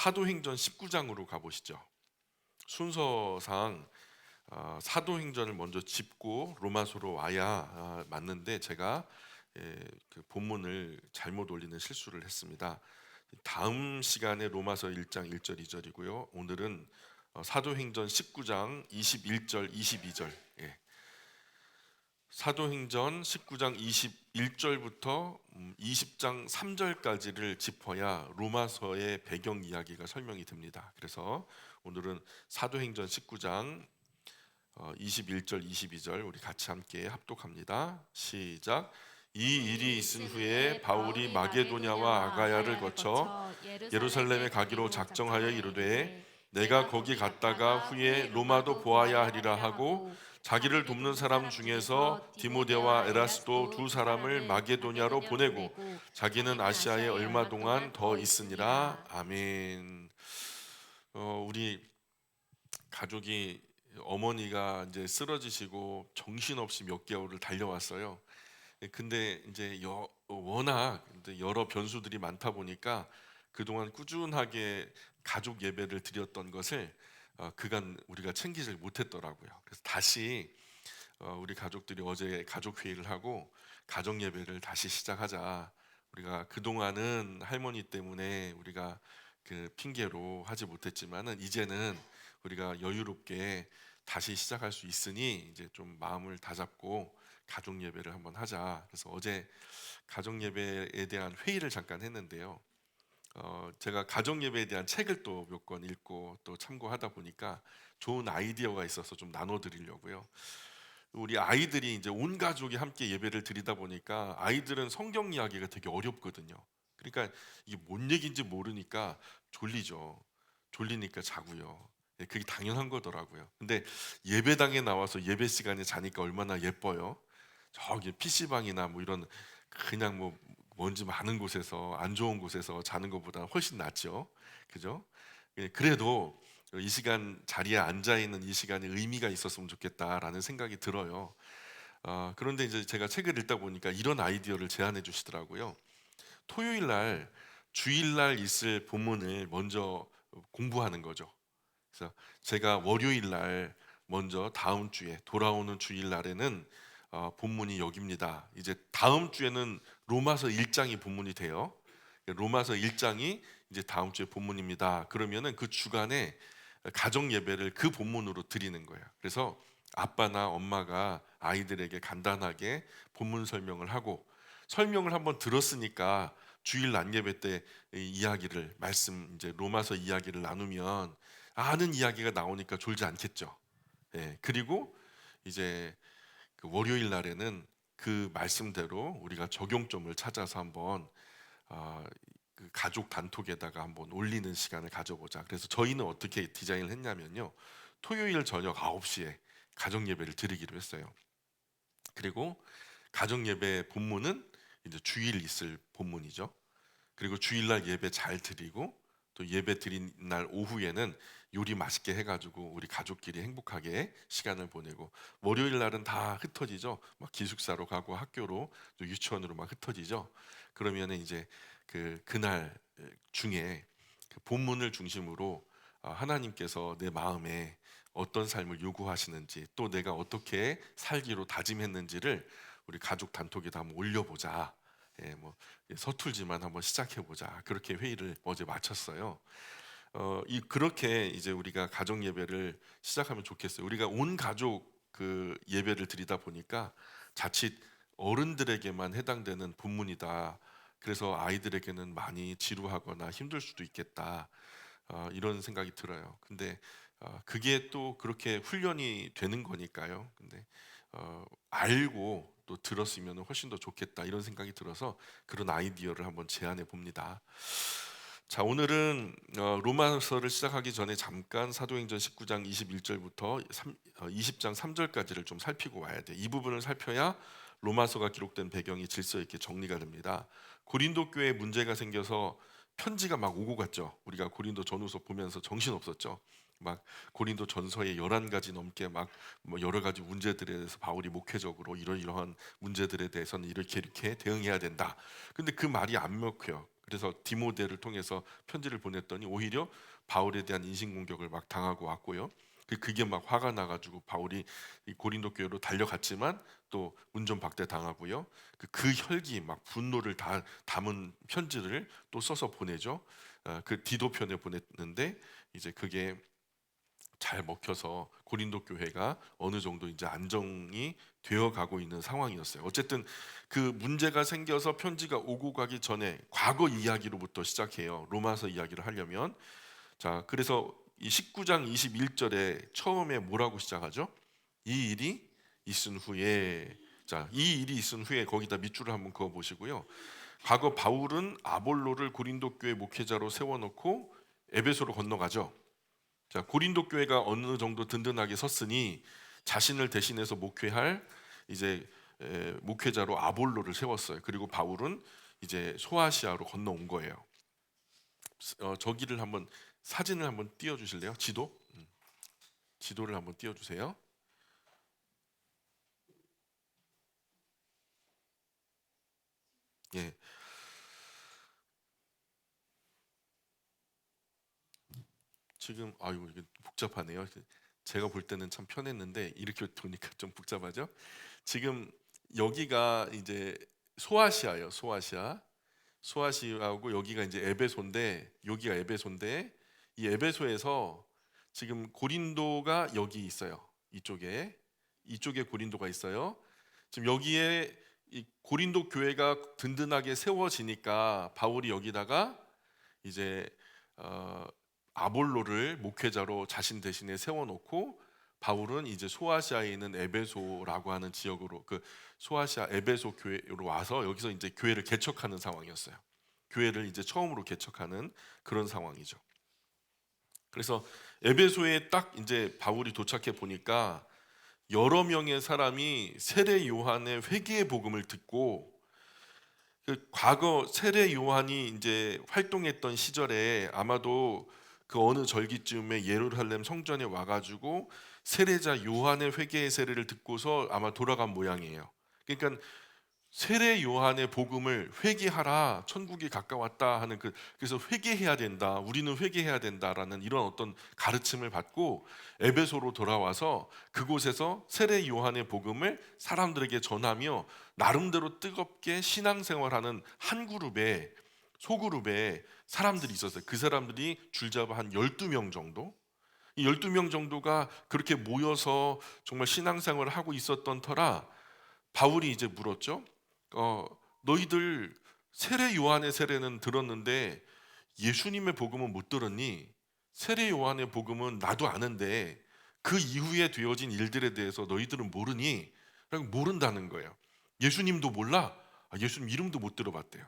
사도행전 19장으로 가보시죠. 순서상 사도행전을 먼저 짚고 로마서로 와야 맞는데 제가 그 본문을 잘못 올리는 실수를 했습니다. 다음 시간에 로마서 1장 1절 2절이고요. 오늘은 사도행전 19장 21절 22절. 사도행전 19장 21절부터 20장 3절까지를 짚어야 로마서의 배경 이야기가 설명이 됩니다. 그래서 오늘은 사도행전 19장 21절 22절 우리 같이 함께 합독합니다. 시작. 이 일이 있은 후에 바울이 마게도냐와 아가야를 거쳐 예루살렘에 가기로 작정하여 이르되 내가 거기 갔다가 후에 로마도 보아야 하리라 하고 자기를 돕는 사람 중에서 디모데와 에라스도 두 사람을 마게도냐로 보내고 자기는 아시아에 얼마 동안 더 있으니라. 아멘. 우리 가족이 어머니가 이제 쓰러지시고 정신없이 몇 개월을 달려왔어요. 근데 이제 워낙 이제 여러 변수들이 많다 보니까 그동안 꾸준하게 가족 예배를 드렸던 것을 그간 우리가 챙기질 못했더라고요. 그래서 다시 우리 가족들이 어제 가족 회의를 하고 가정 예배를 다시 시작하자. 우리가 그동안은 할머니 때문에 우리가 그 핑계로 하지 못했지만은 이제는 우리가 여유롭게 다시 시작할 수 있으니 이제 좀 마음을 다잡고 가족 예배를 한번 하자. 그래서 어제 가족 예배에 대한 회의를 잠깐 했는데요. 제가 가정 예배에 대한 책을 또 몇 권 읽고 또 참고하다 보니까 좋은 아이디어가 있어서 좀 나눠드리려고요. 우리 아이들이 이제 온 가족이 함께 예배를 드리다 보니까 아이들은 성경 이야기가 되게 어렵거든요. 그러니까 이게 뭔 얘기인지 모르니까 졸리죠. 졸리니까 자고요. 그게 당연한 거더라고요. 근데 예배당에 나와서 예배 시간에 자니까 얼마나 예뻐요. 저기 PC방이나 뭐 이런 그냥 뭐 먼지 많은 곳에서 안 좋은 곳에서 자는 것보다 훨씬 낫죠. 그죠? 그래도 이 시간 자리에 앉아 있는 이 시간에 의미가 있었으면 좋겠다라는 생각이 들어요. 그런데 이제 제가 책을 읽다 보니까 이런 아이디어를 제안해 주시더라고요. 토요일 날 주일날 있을 본문을 먼저 공부하는 거죠. 그래서 제가 월요일 날 먼저 다음 주에 돌아오는 주일 날에는 본문이 여기입니다. 이제 다음 주에는 로마서 1장이 본문이 돼요. 로마서 1장이 이제 다음 주에 본문입니다. 그러면은 그 주간에 가정 예배를 그 본문으로 드리는 거예요. 그래서 아빠나 엄마가 아이들에게 간단하게 본문 설명을 하고 설명을 한번 들었으니까 주일 낮 예배 때 이 이야기를 말씀 이제 로마서 이야기를 나누면 아는 이야기가 나오니까 졸지 않겠죠. 그리고 이제 그 월요일 날에는 그 말씀대로 우리가 적용점을 찾아서 한번 그 가족 단톡에다가 한번 올리는 시간을 가져보자. 그래서 저희는 어떻게 디자인을 했냐면요. 토요일 저녁 9시에 가정 예배를 드리기로 했어요. 그리고 가정 예배 본문은 이제 주일 있을 본문이죠. 그리고 주일날 예배 잘 드리고 또 예배 드린 날 오후에는 요리 맛있게 해가지고 우리 가족끼리 행복하게 시간을 보내고 월요일 날은 다 흩어지죠. 막 기숙사로 가고 학교로 또 유치원으로 막 흩어지죠. 그러면은 이제 그날 중에 그 본문을 중심으로 하나님께서 내 마음에 어떤 삶을 요구하시는지 또 내가 어떻게 살기로 다짐했는지를 우리 가족 단톡에다 한번 올려보자. 뭐 서툴지만 한번 시작해 보자. 그렇게 회의를 어제 마쳤어요. 그렇게 이제 우리가 가정 예배를 시작하면 좋겠어요. 우리가 온 가족 그 예배를 드리다 보니까 자칫 어른들에게만 해당되는 본문이다. 그래서 아이들에게는 많이 지루하거나 힘들 수도 있겠다. 이런 생각이 들어요. 근데 그게 또 그렇게 훈련이 되는 거니까요. 근데 알고 또 들었으면 훨씬 더 좋겠다 이런 생각이 들어서 그런 아이디어를 한번 제안해 봅니다. 자, 오늘은 로마서를 시작하기 전에 잠깐 사도행전 19장 21절부터 20장 3절까지를 좀 살피고 와야 돼. 이 부분을 살펴야 로마서가 기록된 배경이 질서 있게 정리가 됩니다. 고린도 교회에 문제가 생겨서 편지가 막 오고 갔죠. 우리가 고린도 전후서 보면서 정신 없었죠. 막 고린도 전서에 11가지 넘게 막 뭐 여러 가지 문제들에 대해서 바울이 목회적으로 이러이러한 문제들에 대해서는 이렇게 대응해야 된다. 근데 그 말이 안 먹혀요. 그래서 디모데를 통해서 편지를 보냈더니 오히려 바울에 대한 인신공격을 막 당하고 왔고요. 그게 막 화가 나가지고 바울이 이 고린도 교회로 달려갔지만 또 운전박대 당하고요. 그 혈기 막 분노를 다 담은 편지를 또 써서 보내죠. 그 디도편에 보냈는데 이제 그게 잘 먹혀서 고린도 교회가 어느 정도 이제 안정이 되어 가고 있는 상황이었어요. 어쨌든 그 문제가 생겨서 편지가 오고 가기 전에 과거 이야기로부터 시작해요. 로마서 이야기를 하려면. 자, 그래서 이 19장 21절에 처음에 뭐라고 시작하죠? 이 일이 있은 후에. 자, 이 일이 있은 후에 거기다 밑줄을 한번 그어 보시고요. 과거 바울은 아볼로를 고린도 교회 목회자로 세워놓고 에베소로 건너가죠. 자, 고린도 교회가 어느 정도 든든하게 섰으니 자신을 대신해서 목회할 이제 목회자로 아볼로를 세웠어요. 그리고 바울은 이제 소아시아로 건너온 거예요. 저기를 한번 사진을 한번 띄워 주실래요? 지도를 한번 띄워 주세요. 예. 지금 아유 이게 복잡하네요. 제가 볼 때는 참 편했는데 이렇게 보니까 좀 복잡하죠? 지금 여기가 이제 소아시아예요. 소아시아하고 여기가 이제 에베소인데 여기가 에베소인데 이 에베소에서 지금 고린도가 여기 있어요. 이쪽에 고린도가 있어요. 지금 여기에 이 고린도 교회가 든든하게 세워지니까 바울이 여기다가 이제 어, 아볼로를 목회자로 자신 대신에 세워놓고 바울은 이제 소아시아에 있는 에베소라고 하는 지역으로 그 소아시아 에베소 교회로 와서 여기서 이제 교회를 개척하는 상황이었어요. 교회를 이제 처음으로 개척하는 그런 상황이죠. 그래서 에베소에 딱 이제 바울이 도착해 보니까 여러 명의 사람이 세례 요한의 회개의 복음을 듣고 그 과거 세례 요한이 이제 활동했던 시절에 아마도 그 어느 절기쯤에 예루살렘 성전에 와가지고 세례자 요한의 회개의 세례를 듣고서 아마 돌아간 모양이에요. 그러니까 세례 요한의 복음을 회개하라, 천국이 가까웠다 하는 그래서 회개해야 된다, 우리는 회개해야 된다라는 이런 어떤 가르침을 받고 에베소로 돌아와서 그곳에서 세례 요한의 복음을 사람들에게 전하며 나름대로 뜨겁게 신앙생활하는 한 그룹의 소그룹의 사람들이 있었어요. 그 사람들이 줄잡아 한 12명 정도. 이 12명 정도가 그렇게 모여서 정말 신앙생활을 하고 있었던 터라 바울이 이제 물었죠. 너희들 세례 요한의 세례는 들었는데 예수님의 복음은 못 들었니? 세례 요한의 복음은 나도 아는데 그 이후에 되어진 일들에 대해서 너희들은 모르니? 라고 모른다는 거예요. 예수님도 몰라? 예수님 이름도 못 들어봤대요.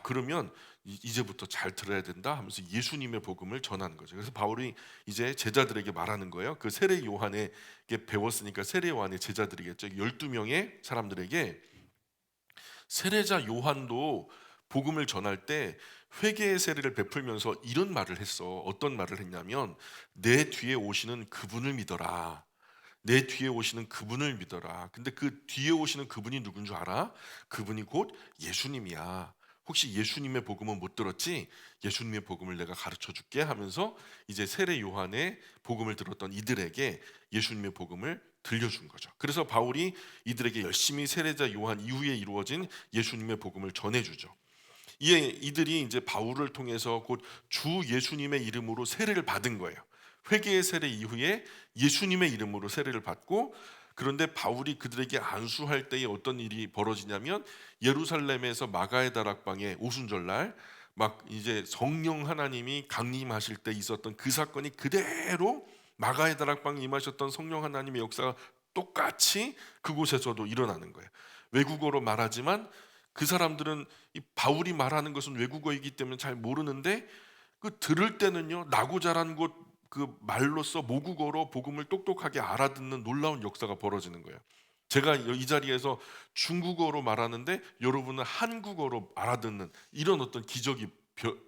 그러면 이제부터 잘 들어야 된다 하면서 예수님의 복음을 전하는 거죠. 그래서 바울이 이제 제자들에게 말하는 거예요. 그 세례 요한에게 배웠으니까 세례 요한의 제자들이겠죠. 12명의 사람들에게 세례자 요한도 복음을 전할 때 회개의 세례를 베풀면서 이런 말을 했어. 어떤 말을 했냐면 내 뒤에 오시는 그분을 믿어라. 내 뒤에 오시는 그분을 믿어라. 근데 그 뒤에 오시는 그분이 누군 줄 알아? 그분이 곧 예수님이야. 혹시 예수님의 복음은 못 들었지? 예수님의 복음을 내가 가르쳐 줄게 하면서 이제 세례 요한의 복음을 들었던 이들에게 예수님의 복음을 들려준 거죠. 그래서 바울이 이들에게 열심히 세례자 요한 이후에 이루어진 예수님의 복음을 전해주죠. 이들이 이제 바울을 통해서 곧 주 예수님의 이름으로 세례를 받은 거예요. 회개의 세례 이후에 예수님의 이름으로 세례를 받고, 그런데 바울이 그들에게 안수할 때에 어떤 일이 벌어지냐면 예루살렘에서 마가의 다락방에 오순절날 막 이제 성령 하나님이 강림하실 때 있었던 그 사건이 그대로 마가의 다락방에 임하셨던 성령 하나님의 역사가 똑같이 그곳에서도 일어나는 거예요. 외국어로 말하지만 그 사람들은 이 바울이 말하는 것은 외국어이기 때문에 잘 모르는데 그 들을 때는요 나고 자란 곳 그 말로써 모국어로 복음을 똑똑하게 알아듣는 놀라운 역사가 벌어지는 거예요. 제가 이 자리에서 중국어로 말하는데 여러분은 한국어로 알아듣는 이런 어떤 기적이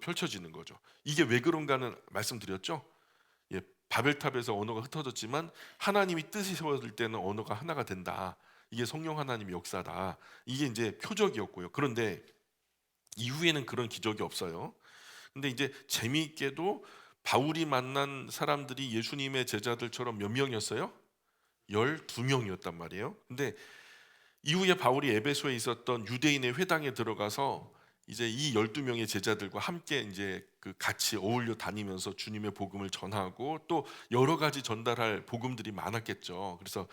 펼쳐지는 거죠. 이게 왜 그런가는 말씀드렸죠. 예, 바벨탑에서 언어가 흩어졌지만 하나님이 뜻이 세워질 때는 언어가 하나가 된다. 이게 성령 하나님의 역사다. 이게 이제 표적이었고요. 그런데 이후에는 그런 기적이 없어요. 근데 이제 재미있게도 바울이 만난 사람들이 예수님의 제자들처럼 몇 명이었어요? 12명이었단 말이에요. 근데 이후에 바울이 에베소에 있었던 유대인의 회당에 들어가서 이제 이 12명의 제자들과 함께 이제 그 같이 어울려 다니면서 주님의 복음을 전하고 또 여러 가지 전달할 복음들이 많았겠죠. 그래서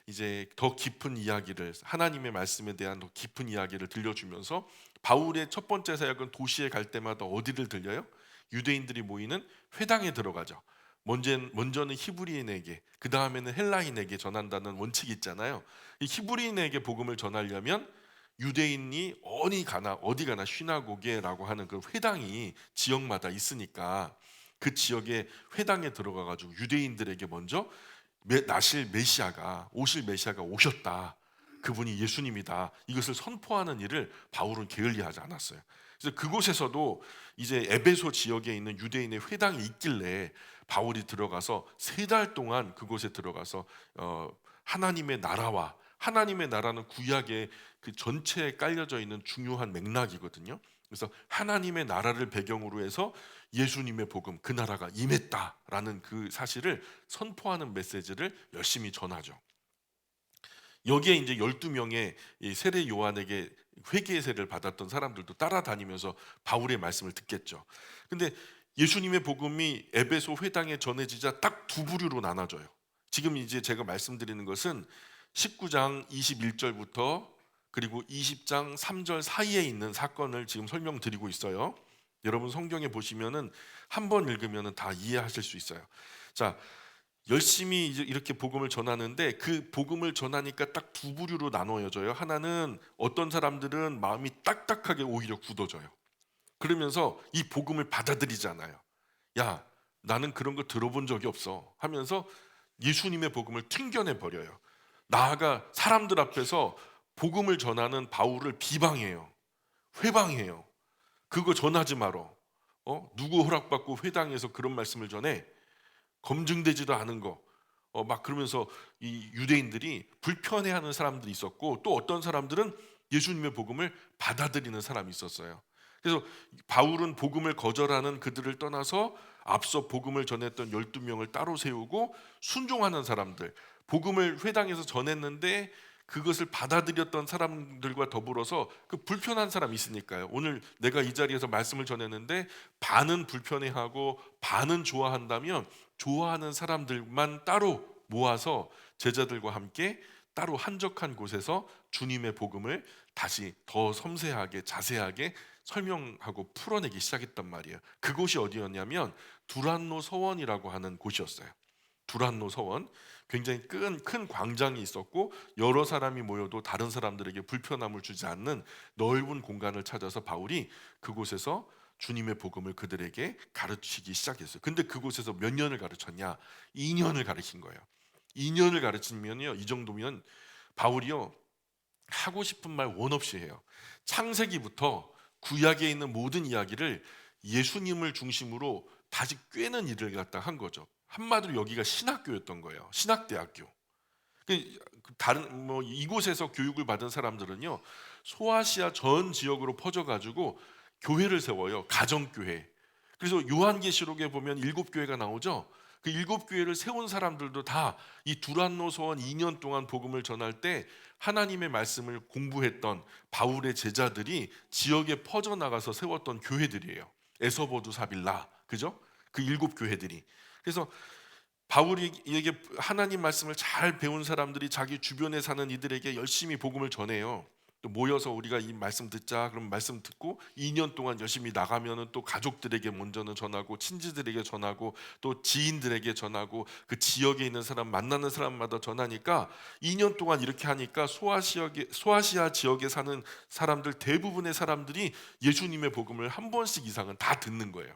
이제 더 깊은 이야기를, 하나님의 말씀에 대한 더 깊은 이야기를 들려주면서 바울의 첫 번째 사역은 도시에 갈 때마다 어디를 들려요? 유대인들이 모이는 회당에 들어가죠. 먼저는 히브리인에게, 그 다음에는 헬라인에게 전한다는 원칙이 있잖아요. 이 히브리인에게 복음을 전하려면 유대인이 어디 가나 시나고게라고 하는 그 회당이 지역마다 있으니까 그 지역의 회당에 들어가 가지고 유대인들에게 먼저 오실 메시아가 오셨다, 그분이 예수님이다, 이것을 선포하는 일을 바울은 게을리하지 않았어요. 그래서 그곳에서도 이제 에베소 지역에 있는 유대인의 회당이 있길래 바울이 들어가서 3달 동안 그곳에 들어가서 하나님의 나라와, 하나님의 나라는 구약의 그 전체에 깔려져 있는 중요한 맥락이거든요. 그래서 하나님의 나라를 배경으로 해서 예수님의 복음, 그 나라가 임했다라는 그 사실을 선포하는 메시지를 열심히 전하죠. 여기에 이제 12명의 세례 요한에게 회개의 세례를 받았던 사람들도 따라다니면서 바울의 말씀을 듣겠죠. 근데 예수님의 복음이 에베소 회당에 전해지자 딱 두 부류로 나눠져요. 지금 이제 제가 말씀드리는 것은 19장 21절부터 그리고 20장 3절 사이에 있는 사건을 지금 설명드리고 있어요. 여러분 성경에 보시면은 한 번 읽으면은 다 이해하실 수 있어요. 자, 열심히 이제 이렇게 복음을 전하는데 그 복음을 전하니까 딱 두 부류로 나눠져요. 하나는 어떤 사람들은 마음이 딱딱하게 오히려 굳어져요. 그러면서 이 복음을 받아들이잖아요. 야, 나는 그런 거 들어본 적이 없어 하면서 예수님의 복음을 튕겨내 버려요. 나아가 사람들 앞에서 복음을 전하는 바울을 비방해요. 회방해요. 그거 전하지 마라. 누구 허락받고 회당에서 그런 말씀을 전해? 검증되지도 않은 거. 막 그러면서 이 유대인들이 불편해하는 사람들이 있었고, 또 어떤 사람들은 예수님의 복음을 받아들이는 사람이 있었어요. 그래서 바울은 복음을 거절하는 그들을 떠나서 앞서 복음을 전했던 12명을 따로 세우고, 순종하는 사람들, 복음을 회당에서 전했는데 그것을 받아들였던 사람들과 더불어서 그 불편한 사람이 있으니까요. 오늘 내가 이 자리에서 말씀을 전했는데 반은 불편해하고 반은 좋아한다면, 좋아하는 사람들만 따로 모아서 제자들과 함께 따로 한적한 곳에서 주님의 복음을 다시 더 섬세하게 자세하게 설명하고 풀어내기 시작했단 말이에요. 그곳이 어디였냐면 두란노 서원이라고 하는 곳이었어요. 두란노 서원, 굉장히 큰 광장이 있었고 여러 사람이 모여도 다른 사람들에게 불편함을 주지 않는 넓은 공간을 찾아서 바울이 그곳에서 주님의 복음을 그들에게 가르치기 시작했어요. 근데 그곳에서 몇 년을 가르쳤냐? 2년을 가르친 거예요. 2년을 가르치면요, 이 정도면 바울이요, 하고 싶은 말 원 없이 해요. 창세기부터 구약에 있는 모든 이야기를 예수님을 중심으로 다시 꿰는 일을 갖다 한 거죠. 한마디로 여기가 신학교였던 거예요. 신학대학교. 다른 뭐 이곳에서 교육을 받은 사람들은요, 소아시아 전 지역으로 퍼져가지고 교회를 세워요. 가정교회. 그래서 요한계시록에 보면 7교회가 나오죠. 그 7교회를 세운 사람들도 다 이 두란노 서원 2년 동안 복음을 전할 때 하나님의 말씀을 공부했던 바울의 제자들이 지역에 퍼져나가서 세웠던 교회들이에요. 에서보두 사빌라, 그죠? 그 7교회들이. 그래서 바울에게 하나님 말씀을 잘 배운 사람들이 자기 주변에 사는 이들에게 열심히 복음을 전해요. 또 모여서 우리가 이 말씀 듣자, 그럼 말씀 듣고 2년 동안 열심히 나가면은 또 가족들에게 먼저는 전하고, 친지들에게 전하고, 또 지인들에게 전하고, 그 지역에 있는 사람, 만나는 사람마다 전하니까 2년 동안 이렇게 하니까 소아시아 지역에 사는 사람들 대부분의 사람들이 예수님의 복음을 한 번씩 이상은 다 듣는 거예요.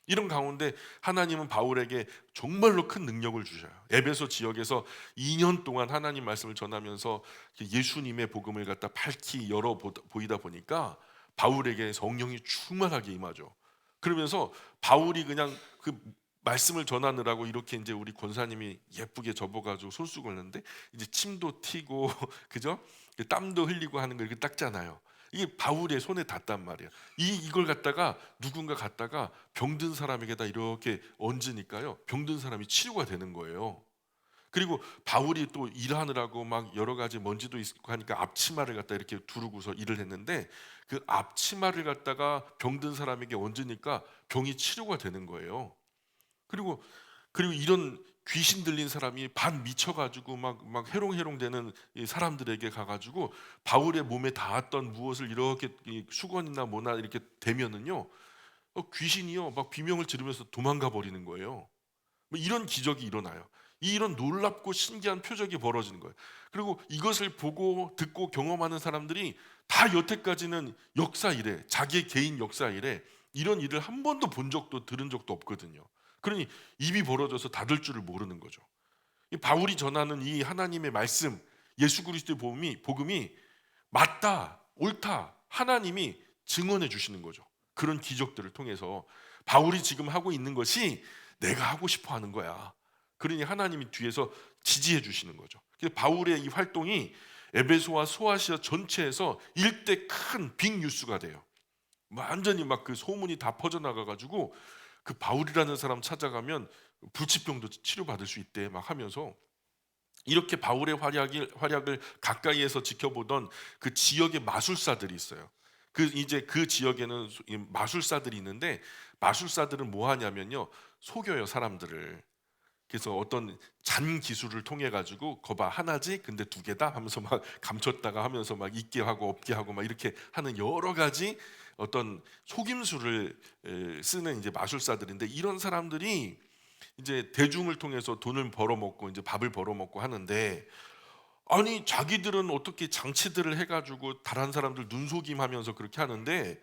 이런 가운데 하나님은 바울에게 정말로 큰 능력을 주셔요. 에베소 지역에서 2년 동안 하나님 말씀을 전하면서 예수님의 복음을 갖다 밝히 열어 보이다 보니까 바울에게 성령이 충만하게 임하죠. 그러면서 바울이 그냥 그 말씀을 전하느라고 이렇게 이제 우리 권사님이 예쁘게 접어가지고 손수건을 했는데 이제 침도 튀고 그죠? 땀도 흘리고 하는 걸 이렇게 닦잖아요. 이게 바울의 손에 닿단 말이에요. 이걸 갖다가 누군가 갖다가 병든 사람에게다 이렇게 얹으니까요, 병든 사람이 치료가 되는 거예요. 그리고 바울이 또 일하느라고 막 여러 가지 먼지도 있고 하니까 앞치마를 갖다 이렇게 두르고서 일을 했는데, 그 앞치마를 갖다가 병든 사람에게 얹으니까 병이 치료가 되는 거예요. 그리고 이런 귀신 들린 사람이 반 미쳐가지고 막 해롱해롱되는 이 사람들에게 가가지고 바울의 몸에 닿았던 무엇을 이렇게 이 수건이나 뭐나 이렇게 대면은요, 귀신이요 막 비명을 지르면서 도망가 버리는 거예요. 뭐 이런 기적이 일어나요. 이런 놀랍고 신기한 표적이 벌어지는 거예요. 그리고 이것을 보고 듣고 경험하는 사람들이 다 여태까지는 역사 이래, 자기의 개인 역사 이래 이런 일을 한 번도 본 적도 들은 적도 없거든요. 그러니 입이 벌어져서 닫을 줄을 모르는 거죠. 이 바울이 전하는 이 하나님의 말씀, 예수 그리스도의 복음이 맞다, 옳다, 하나님이 증언해 주시는 거죠. 그런 기적들을 통해서 바울이 지금 하고 있는 것이 내가 하고 싶어 하는 거야. 그러니 하나님이 뒤에서 지지해 주시는 거죠. 그래서 바울의 이 활동이 에베소와 소아시아 전체에서 일대 큰 빅뉴스가 돼요. 완전히 막 그 소문이 다 퍼져나가 가지고 그 바울이라는 사람 찾아가면 불치병도 치료받을 수 있대 막 하면서, 이렇게 바울의 활약을 가까이에서 지켜보던 그 지역의 마술사들이 있어요. 이제 그 지역에는 마술사들이 있는데, 마술사들은 뭐 하냐면요, 속여요 사람들을. 그래서 어떤 잔 기술을 통해 가지고 거봐 하나지 근데 두 개다 하면서 막 감췄다가 하면서 막 있게 하고 없게 하고 막 이렇게 하는 여러 가지 어떤 속임수를 쓰는 이제 마술사들인데, 이런 사람들이 이제 대중을 통해서 돈을 벌어먹고 이제 밥을 벌어먹고 하는데, 아니 자기들은 어떻게 장치들을 해가지고 다른 사람들 눈속임하면서 그렇게 하는데,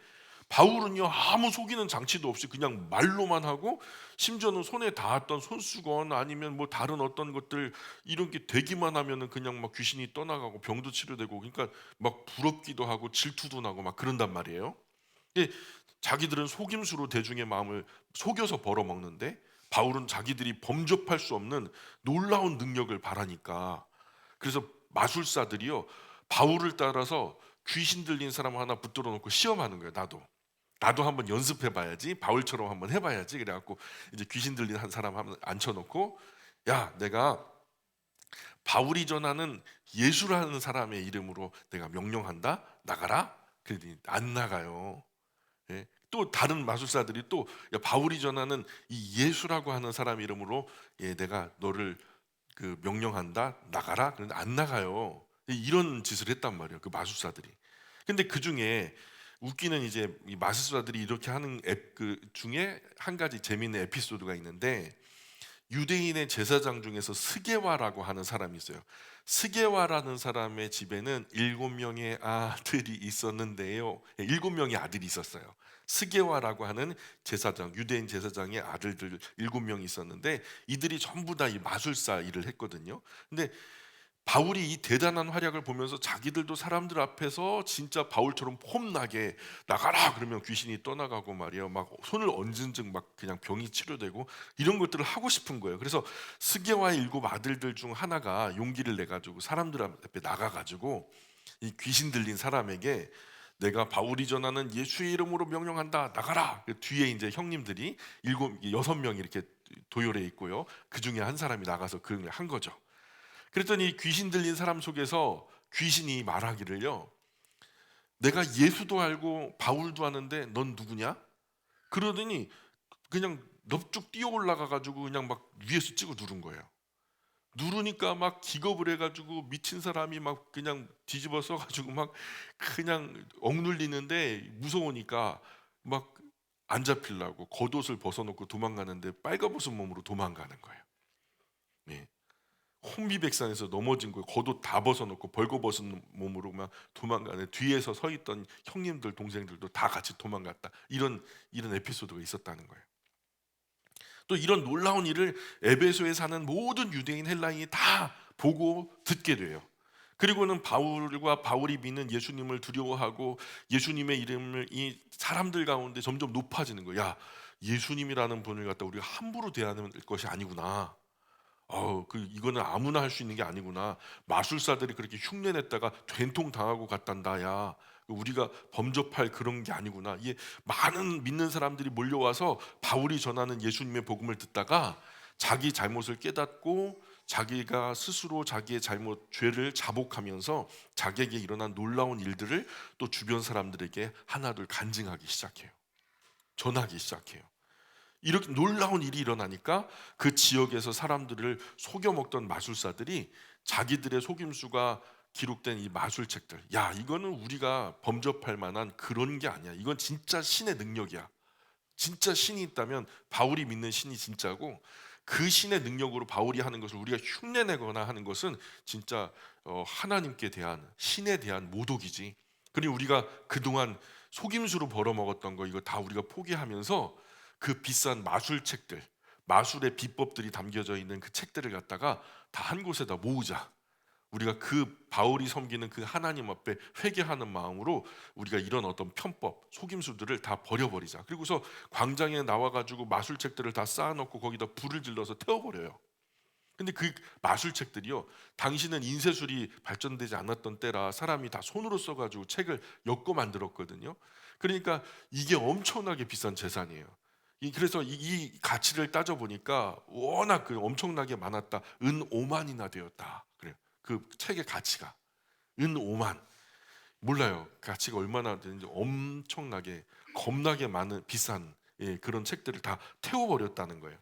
바울은요 아무 속이는 장치도 없이 그냥 말로만 하고, 심지어는 손에 닿았던 손수건 아니면 뭐 다른 어떤 것들 이런 게 되기만 하면은 그냥 막 귀신이 떠나가고 병도 치료되고, 그러니까 막 부럽기도 하고 질투도 나고 막 그런단 말이에요. 예, 자기들은 속임수로 대중의 마음을 속여서 벌어먹는데, 바울은 자기들이 범접할 수 없는 놀라운 능력을 바라니까, 그래서 마술사들이요 바울을 따라서 귀신 들린 사람 하나 붙들어 놓고 시험하는 거예요. 나도 한번 연습해 봐야지, 바울처럼 한번 해봐야지. 그래갖고 이제 귀신 들린 한 사람 한번 앉혀놓고, 야 내가 바울이 전하는 예수라는 사람의 이름으로 내가 명령한다, 나가라. 그랬더니 안 나가요. 예? 또 다른 마술사들이 또, 야, 바울이 전하는 이 예수라고 하는 사람 이름으로, 내가 너를 그 명령한다, 나가라. 그런데 안 나가요. 이런 짓을 했단 말이에요 그 마술사들이. 근데 그 중에 웃기는 이제 이 마술사들이 이렇게 하는 그 중에 한 가지 재미있는 에피소드가 있는데, 유대인의 제사장 중에서 스게와라고 하는 사람이 있어요. 스게와라는 사람의 집에는 7명의 아들이 있었는데요. 7명의 아들이 있었어요. 스게와라고 하는 제사장, 유대인 제사장의 아들들 7명이 있었는데, 이들이 전부 다 이 마술사 일을 했거든요. 근데 바울이 이 대단한 활약을 보면서 자기들도 사람들 앞에서 진짜 바울처럼 폼나게 나가라 그러면 귀신이 떠나가고 말이에요. 막 손을 얹은 즉 막 그냥 병이 치료되고 이런 것들을 하고 싶은 거예요. 그래서 스게와의 7 아들들 중 하나가 용기를 내 가지고 사람들 앞에 나가 가지고 이 귀신 들린 사람에게, 내가 바울이 전하는 예수의 이름으로 명령한다, 나가라. 그 뒤에 이제 형님들이 6명이 이렇게 도열해 있고요. 그 중에 한 사람이 나가서 그 일을 한 거죠. 그랬더니 귀신 들린 사람 속에서 귀신이 말하기를요, 내가 예수도 알고 바울도 아는데 넌 누구냐? 그러더니 그냥 넙죽 뛰어 올라가 가지고 그냥 막 위에서 찍어 누른 거예요. 누르니까 막 기겁을 해가지고 미친 사람이 막 그냥 뒤집어 써가지고 막 그냥 억눌리는데, 무서우니까 막 안 잡히려고 겉옷을 벗어놓고 도망가는데 빨가벗은 몸으로 도망가는 거예요. 네. 혼비백산에서 넘어진 거예요. 겉옷 다 벗어놓고 벌거벗은 몸으로 막 도망가는, 뒤에서 서 있던 형님들 동생들도 다 같이 도망갔다. 이런 에피소드가 있었다는 거예요. 또 이런 놀라운 일을 에베소에 사는 모든 유대인 헬라인이 다 보고 듣게 돼요. 그리고는 바울이 믿는 예수님을 두려워하고 예수님의 이름을 이 사람들 가운데 점점 높아지는 거야. 야, 예수님이라는 분을 갖다 우리가 함부로 대하는 것이 아니구나. 이거는 아무나 할 수 있는 게 아니구나. 마술사들이 그렇게 흉내냈다가 된통 당하고 갔단다. 야, 우리가 범접할 그런 게 아니구나. 이게 많은 믿는 사람들이 몰려와서 바울이 전하는 예수님의 복음을 듣다가 자기 잘못을 깨닫고 자기가 스스로 자기의 잘못, 죄를 자복하면서 자기에게 일어난 놀라운 일들을 또 주변 사람들에게 하나둘 간증하기 시작해요. 전하기 시작해요. 이렇게 놀라운 일이 일어나니까 그 지역에서 사람들을 속여먹던 마술사들이 자기들의 속임수가 기록된 이 마술책들, 야, 이거는 우리가 범접할 만한 그런 게 아니야. 이건 진짜 신의 능력이야. 진짜 신이 있다면 바울이 믿는 신이 진짜고, 그 신의 능력으로 바울이 하는 것을 우리가 흉내내거나 하는 것은 진짜 하나님께 대한, 신에 대한 모독이지. 그리고 우리가 그동안 속임수로 벌어먹었던 거, 이거 다 우리가 포기하면서 그 비싼 마술책들, 마술의 비법들이 담겨져 있는 그 책들을 갖다가 다 한 곳에다 모으자. 우리가 그 바울이 섬기는 그 하나님 앞에 회개하는 마음으로 우리가 이런 어떤 편법, 속임수들을 다 버려버리자. 그리고서 광장에 나와가지고 마술책들을 다 쌓아놓고 거기다 불을 질러서 태워버려요. 근데 그 마술책들이요, 당시는 인쇄술이 발전되지 않았던 때라 사람이 다 손으로 써가지고 책을 엮어 만들었거든요. 그러니까 이게 엄청나게 비싼 재산이에요. 그래서 이 가치를 따져보니까 워낙 그 엄청나게 많았다. 은 5만이나 되었다. 그래요. 그 책의 가치가 은 5만. 몰라요, 가치가 얼마나 되는지. 엄청나게 겁나게 많은 비싼 그런 책들을 다 태워버렸다는 거예요.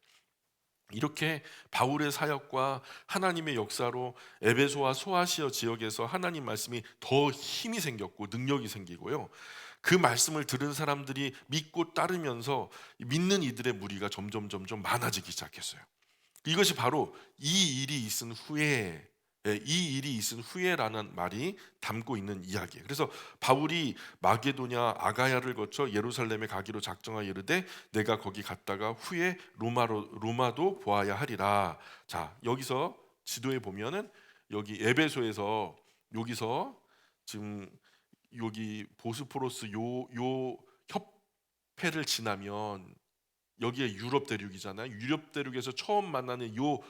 이렇게 바울의 사역과 하나님의 역사로 에베소와 소아시아 지역에서 하나님 말씀이 더 힘이 생겼고 능력이 생기고요, 그 말씀을 들은 사람들이 믿고 따르면서 믿는 이들의 무리가 점점 많아지기 시작했어요. 이것이 바로 이 일이 있은 후에, 이 일이 있은 후에라는 말이 담고 있는 이야기예요. 그래서 바울이 마게도냐 아가야를 거쳐 예루살렘에 가기로 작정하여 이르되 내가 거기 갔다가 후에 로마도 보아야 하리라. 자, 여기서 지도에 보면은 여기 에베소에서, 여기서 지금 여기 보스포러스 요 협회를 지나면 여기에 유럽 대륙이잖아요. 유럽 대륙에서 처음 만나는 요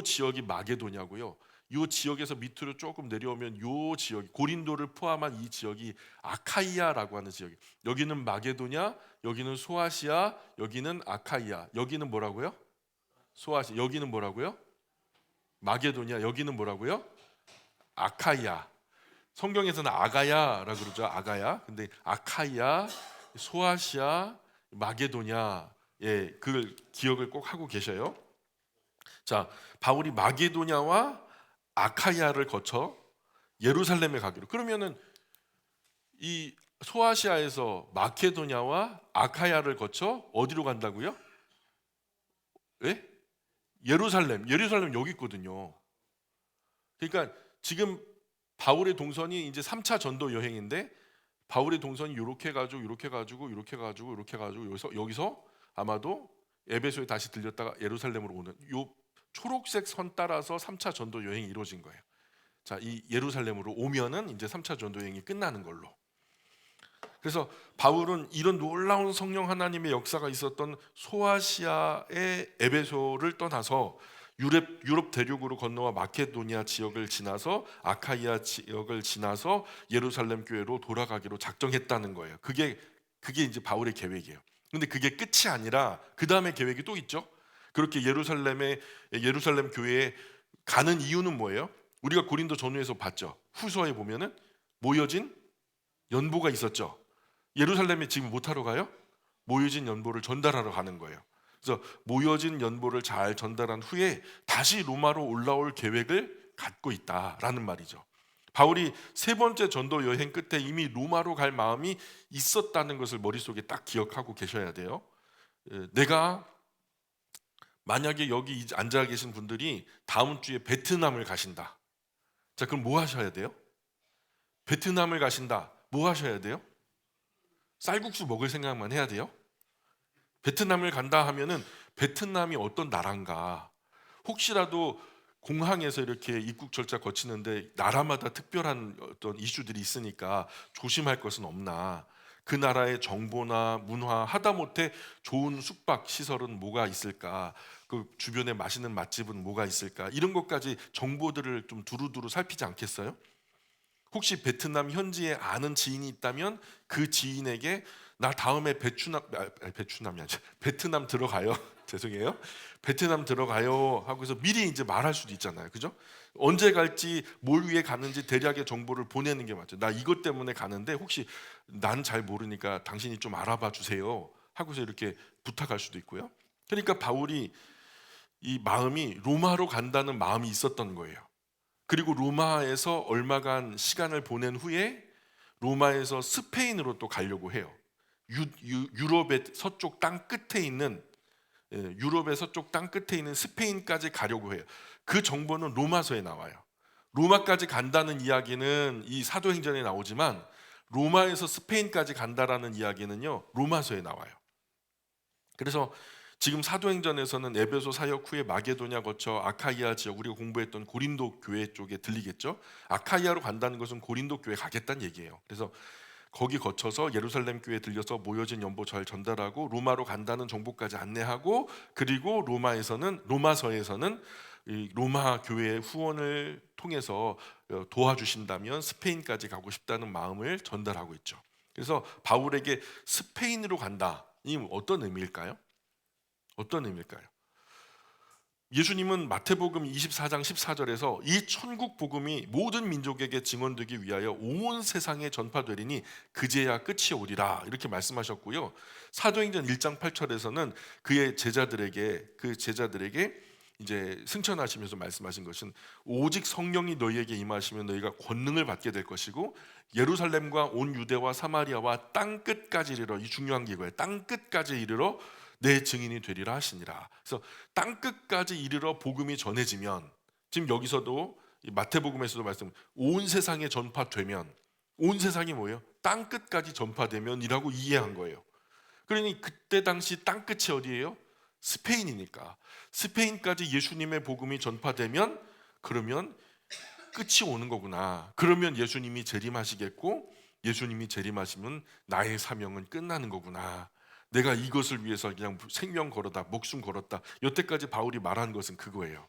지역이 마게도냐고요. 요 지역에서 밑으로 조금 내려오면 요 지역이, 고린도를 포함한 이 지역이 아카이아라고 하는 지역이. 여기는 마게도냐, 여기는 소아시아, 여기는 아카이아. 여기는 뭐라고요? 소아시아. 여기는 뭐라고요? 마게도냐. 여기는 뭐라고요? 아카이아. 성경에서는 아가야라고 그러죠. 아가야. 근데 아카이아, 소아시아, 마게도냐, 그걸 기억을 꼭 하고 계셔요. 자, 바울이 마게도냐와 아카이아를 거쳐 예루살렘에 가기로. 그러면은 이 소아시아에서 마케도냐와 아카이아를 거쳐 어디로 간다고요? 예? 예루살렘 여기 있거든요. 그러니까 지금 바울의 동선이 이제 3차 전도 여행인데, 바울의 동선이 이렇게 가지고 여기서 아마도 에베소에 다시 들렸다가 예루살렘으로 오는 요 초록색 선 따라서 3차 전도 여행이 이루어진 거예요. 자, 이 예루살렘으로 오면은 이제 3차 전도 여행이 끝나는 걸로. 그래서 바울은 이런 놀라운 성령 하나님의 역사가 있었던 소아시아의 에베소를 떠나서 유럽 대륙으로 건너와 마케도니아 지역을 지나서 아카이아 지역을 지나서 예루살렘 교회로 돌아가기로 작정했다는 거예요. 그게 이제 바울의 계획이에요. 근데 그게 끝이 아니라 그 다음에 계획이 또 있죠. 그렇게 예루살렘 교회에 가는 이유는 뭐예요? 우리가 고린도 전후에서 봤죠. 후서에 보면은 모여진 연보가 있었죠. 예루살렘에 지금 못 하러 가요? 모여진 연보를 전달하러 가는 거예요. 그래서 모여진 연보를 잘 전달한 후에 다시 로마로 올라올 계획을 갖고 있다라는 말이죠. 바울이 세 번째 전도 여행 끝에 이미 로마로 갈 마음이 있었다는 것을 머릿속에 딱 기억하고 계셔야 돼요. 내가 만약에 여기 앉아 계신 분들이 다음 주에 베트남을 가신다. 자, 그럼 뭐 하셔야 돼요? 베트남을 가신다. 뭐 하셔야 돼요? 쌀국수 먹을 생각만 해야 돼요? 베트남을 간다 하면은 베트남이 어떤 나라인가, 혹시라도 공항에서 이렇게 입국 절차 거치는데 나라마다 특별한 어떤 이슈들이 있으니까 조심할 것은 없나, 그 나라의 정보나 문화, 하다못해 좋은 숙박 시설은 뭐가 있을까, 그 주변에 맛있는 맛집은 뭐가 있을까, 이런 것까지 정보들을 좀 두루두루 살피지 않겠어요? 혹시 베트남 현지에 아는 지인이 있다면 그 지인에게 나 다음에 베트남이 아니죠. 베트남 들어가요. 죄송해요. 베트남 들어가요 하고서 미리 이제 말할 수도 있잖아요. 그죠? 언제 갈지 뭘 위해 가는지 대략의 정보를 보내는 게 맞죠. 나 이것 때문에 가는데 혹시 난 잘 모르니까 당신이 좀 알아봐 주세요 하고서 이렇게 부탁할 수도 있고요. 그러니까 바울이 이 마음이 로마로 간다는 마음이 있었던 거예요. 그리고 로마에서 얼마간 시간을 보낸 후에 로마에서 스페인으로 또 가려고 해요. 유럽의 서쪽 땅 끝에 있는 유럽의 서쪽 땅 끝에 있는 스페인까지 가려고 해요. 그 정보는 로마서에 나와요. 로마까지 간다는 이야기는 이 사도행전에 나오지만 로마에서 스페인까지 간다라는 이야기는요 로마서에 나와요. 그래서 지금 사도행전에서는 에베소 사역 후에 마게도냐 거쳐 아카이아 지역, 우리가 공부했던 고린도 교회 쪽에 들리겠죠. 아카이아로 간다는 것은 고린도 교회 가겠다는 얘기예요. 그래서 거기 거쳐서 예루살렘 교회에 들려서 모여진 연보 잘 전달하고 로마로 간다는 정보까지 안내하고, 그리고 로마서에서는 이 로마 교회의 후원을 통해서 도와주신다면 스페인까지 가고 싶다는 마음을 전달하고 있죠. 그래서 바울에게 스페인으로 간다, 이 어떤 의미일까요? 어떤 의미일까요? 예수님은 마태복음 24장 14절에서 이 천국 복음이 모든 민족에게 증언되기 위하여 온 세상에 전파되리니 그제야 끝이 오리라, 이렇게 말씀하셨고요. 사도행전 1장 8절에서는 그 제자들에게 이제 승천하시면서 말씀하신 것은 오직 성령이 너희에게 임하시면 너희가 권능을 받게 될 것이고 예루살렘과 온 유대와 사마리아와 땅 끝까지 이르러, 이 중요한 게 이거예요. 땅 끝까지 이르러 내 증인이 되리라 하시니라. 그래서 땅 끝까지 이르러 복음이 전해지면, 지금 여기서도 마태복음에서도 말씀, 온 세상에 전파되면, 온 세상이 뭐예요? 땅 끝까지 전파되면이라고 이해한 거예요. 그러니 그때 당시 땅 끝이 어디예요? 스페인이니까 스페인까지 예수님의 복음이 전파되면 그러면 끝이 오는 거구나. 그러면 예수님이 재림하시겠고 예수님이 재림하시면 나의 사명은 끝나는 거구나. 내가 이것을 위해서 그냥 생명 걸었다, 목숨 걸었다. 여태까지 바울이 말한 것은 그거예요.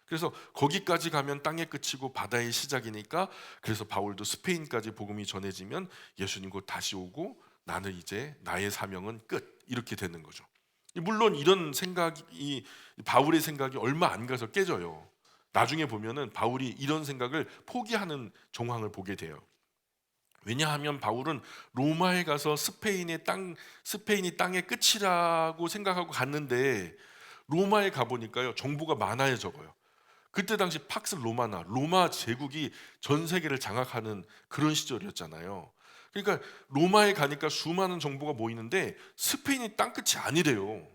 그래서 거기까지 가면 땅의 끝이고 바다의 시작이니까, 그래서 바울도 스페인까지 복음이 전해지면 예수님 곧 다시 오고 나는 이제 나의 사명은 끝, 이렇게 되는 거죠. 물론 이런 생각이, 바울의 생각이 얼마 안 가서 깨져요. 나중에 보면은 바울이 이런 생각을 포기하는 정황을 보게 돼요. 왜냐하면 바울은 로마에 가서 스페인이 땅의 끝이라고 생각하고 갔는데 로마에 가보니까요 정보가 많아요, 적어요. 그때 당시 팍스 로마나 로마 제국이 전 세계를 장악하는 그런 시절이었잖아요. 그러니까 로마에 가니까 수많은 정보가 모이는데 스페인이 땅끝이 아니래요.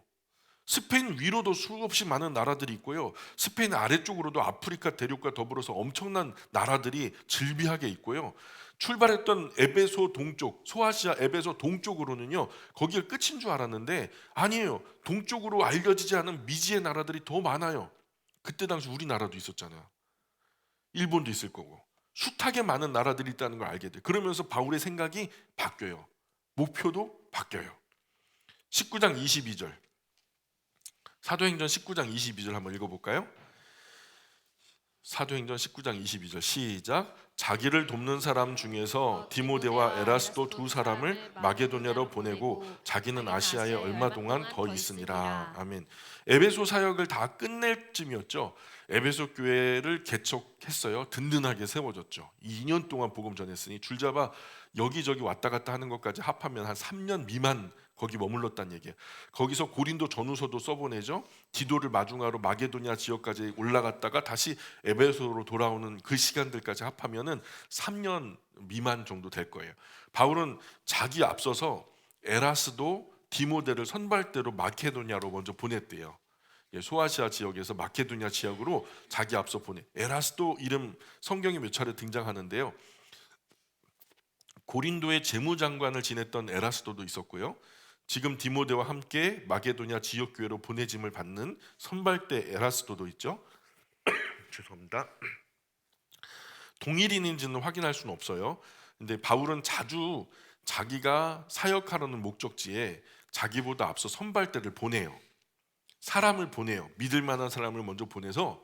스페인 위로도 수없이 많은 나라들이 있고요. 스페인 아래쪽으로도 아프리카 대륙과 더불어서 엄청난 나라들이 즐비하게 있고요. 출발했던 에베소 동쪽, 소아시아 에베소 동쪽으로는요, 거기가 끝인 줄 알았는데 아니에요. 동쪽으로 알려지지 않은 미지의 나라들이 더 많아요. 그때 당시 우리나라도 있었잖아요. 일본도 있을 거고. 숱하게 많은 나라들이 있다는 걸 알게 돼. 그러면서 바울의 생각이 바뀌어요. 목표도 바뀌어요. 19장 22절. 사도행전 19장 22절 한번 읽어볼까요? 사도행전 19장 22절 시작. 자기를 돕는 사람 중에서 디모데와 에라스도 두 사람을 마게도냐로 보내고 자기는 아시아에 얼마 동안 더 있으니라. 아멘. 에베소 사역을 다 끝낼 쯤이었죠. 에베소 교회를 개척했어요. 든든하게 세워졌죠. 2년 동안 복음 전했으니 줄잡아 여기저기 왔다 갔다 하는 것까지 합하면 한 3년 미만 거기 머물렀다는 얘기예요. 거기서 고린도 전후서도 써보내죠. 디도를 마중하러 마게도냐 지역까지 올라갔다가 다시 에베소로 돌아오는 그 시간들까지 합하면은 3년 미만 정도 될 거예요. 바울은 자기 앞서서 에라스도 디모데를 선발대로 마케도냐로 먼저 보냈대요. 소아시아 지역에서 마케도냐 지역으로 자기 앞서 보내. 에라스도 이름 성경에 몇 차례 등장하는데요. 고린도의 재무장관을 지냈던 에라스도도 있었고요. 지금 디모데와 함께 마게도냐 지역 교회로 보내짐을 받는 선발대 에라스도도 있죠. 죄송합니다. 동일인인지는 확인할 수는 없어요. 근데 바울은 자주 자기가 사역하려는 목적지에 자기보다 앞서 선발대를 보내요. 사람을 보내요. 믿을 만한 사람을 먼저 보내서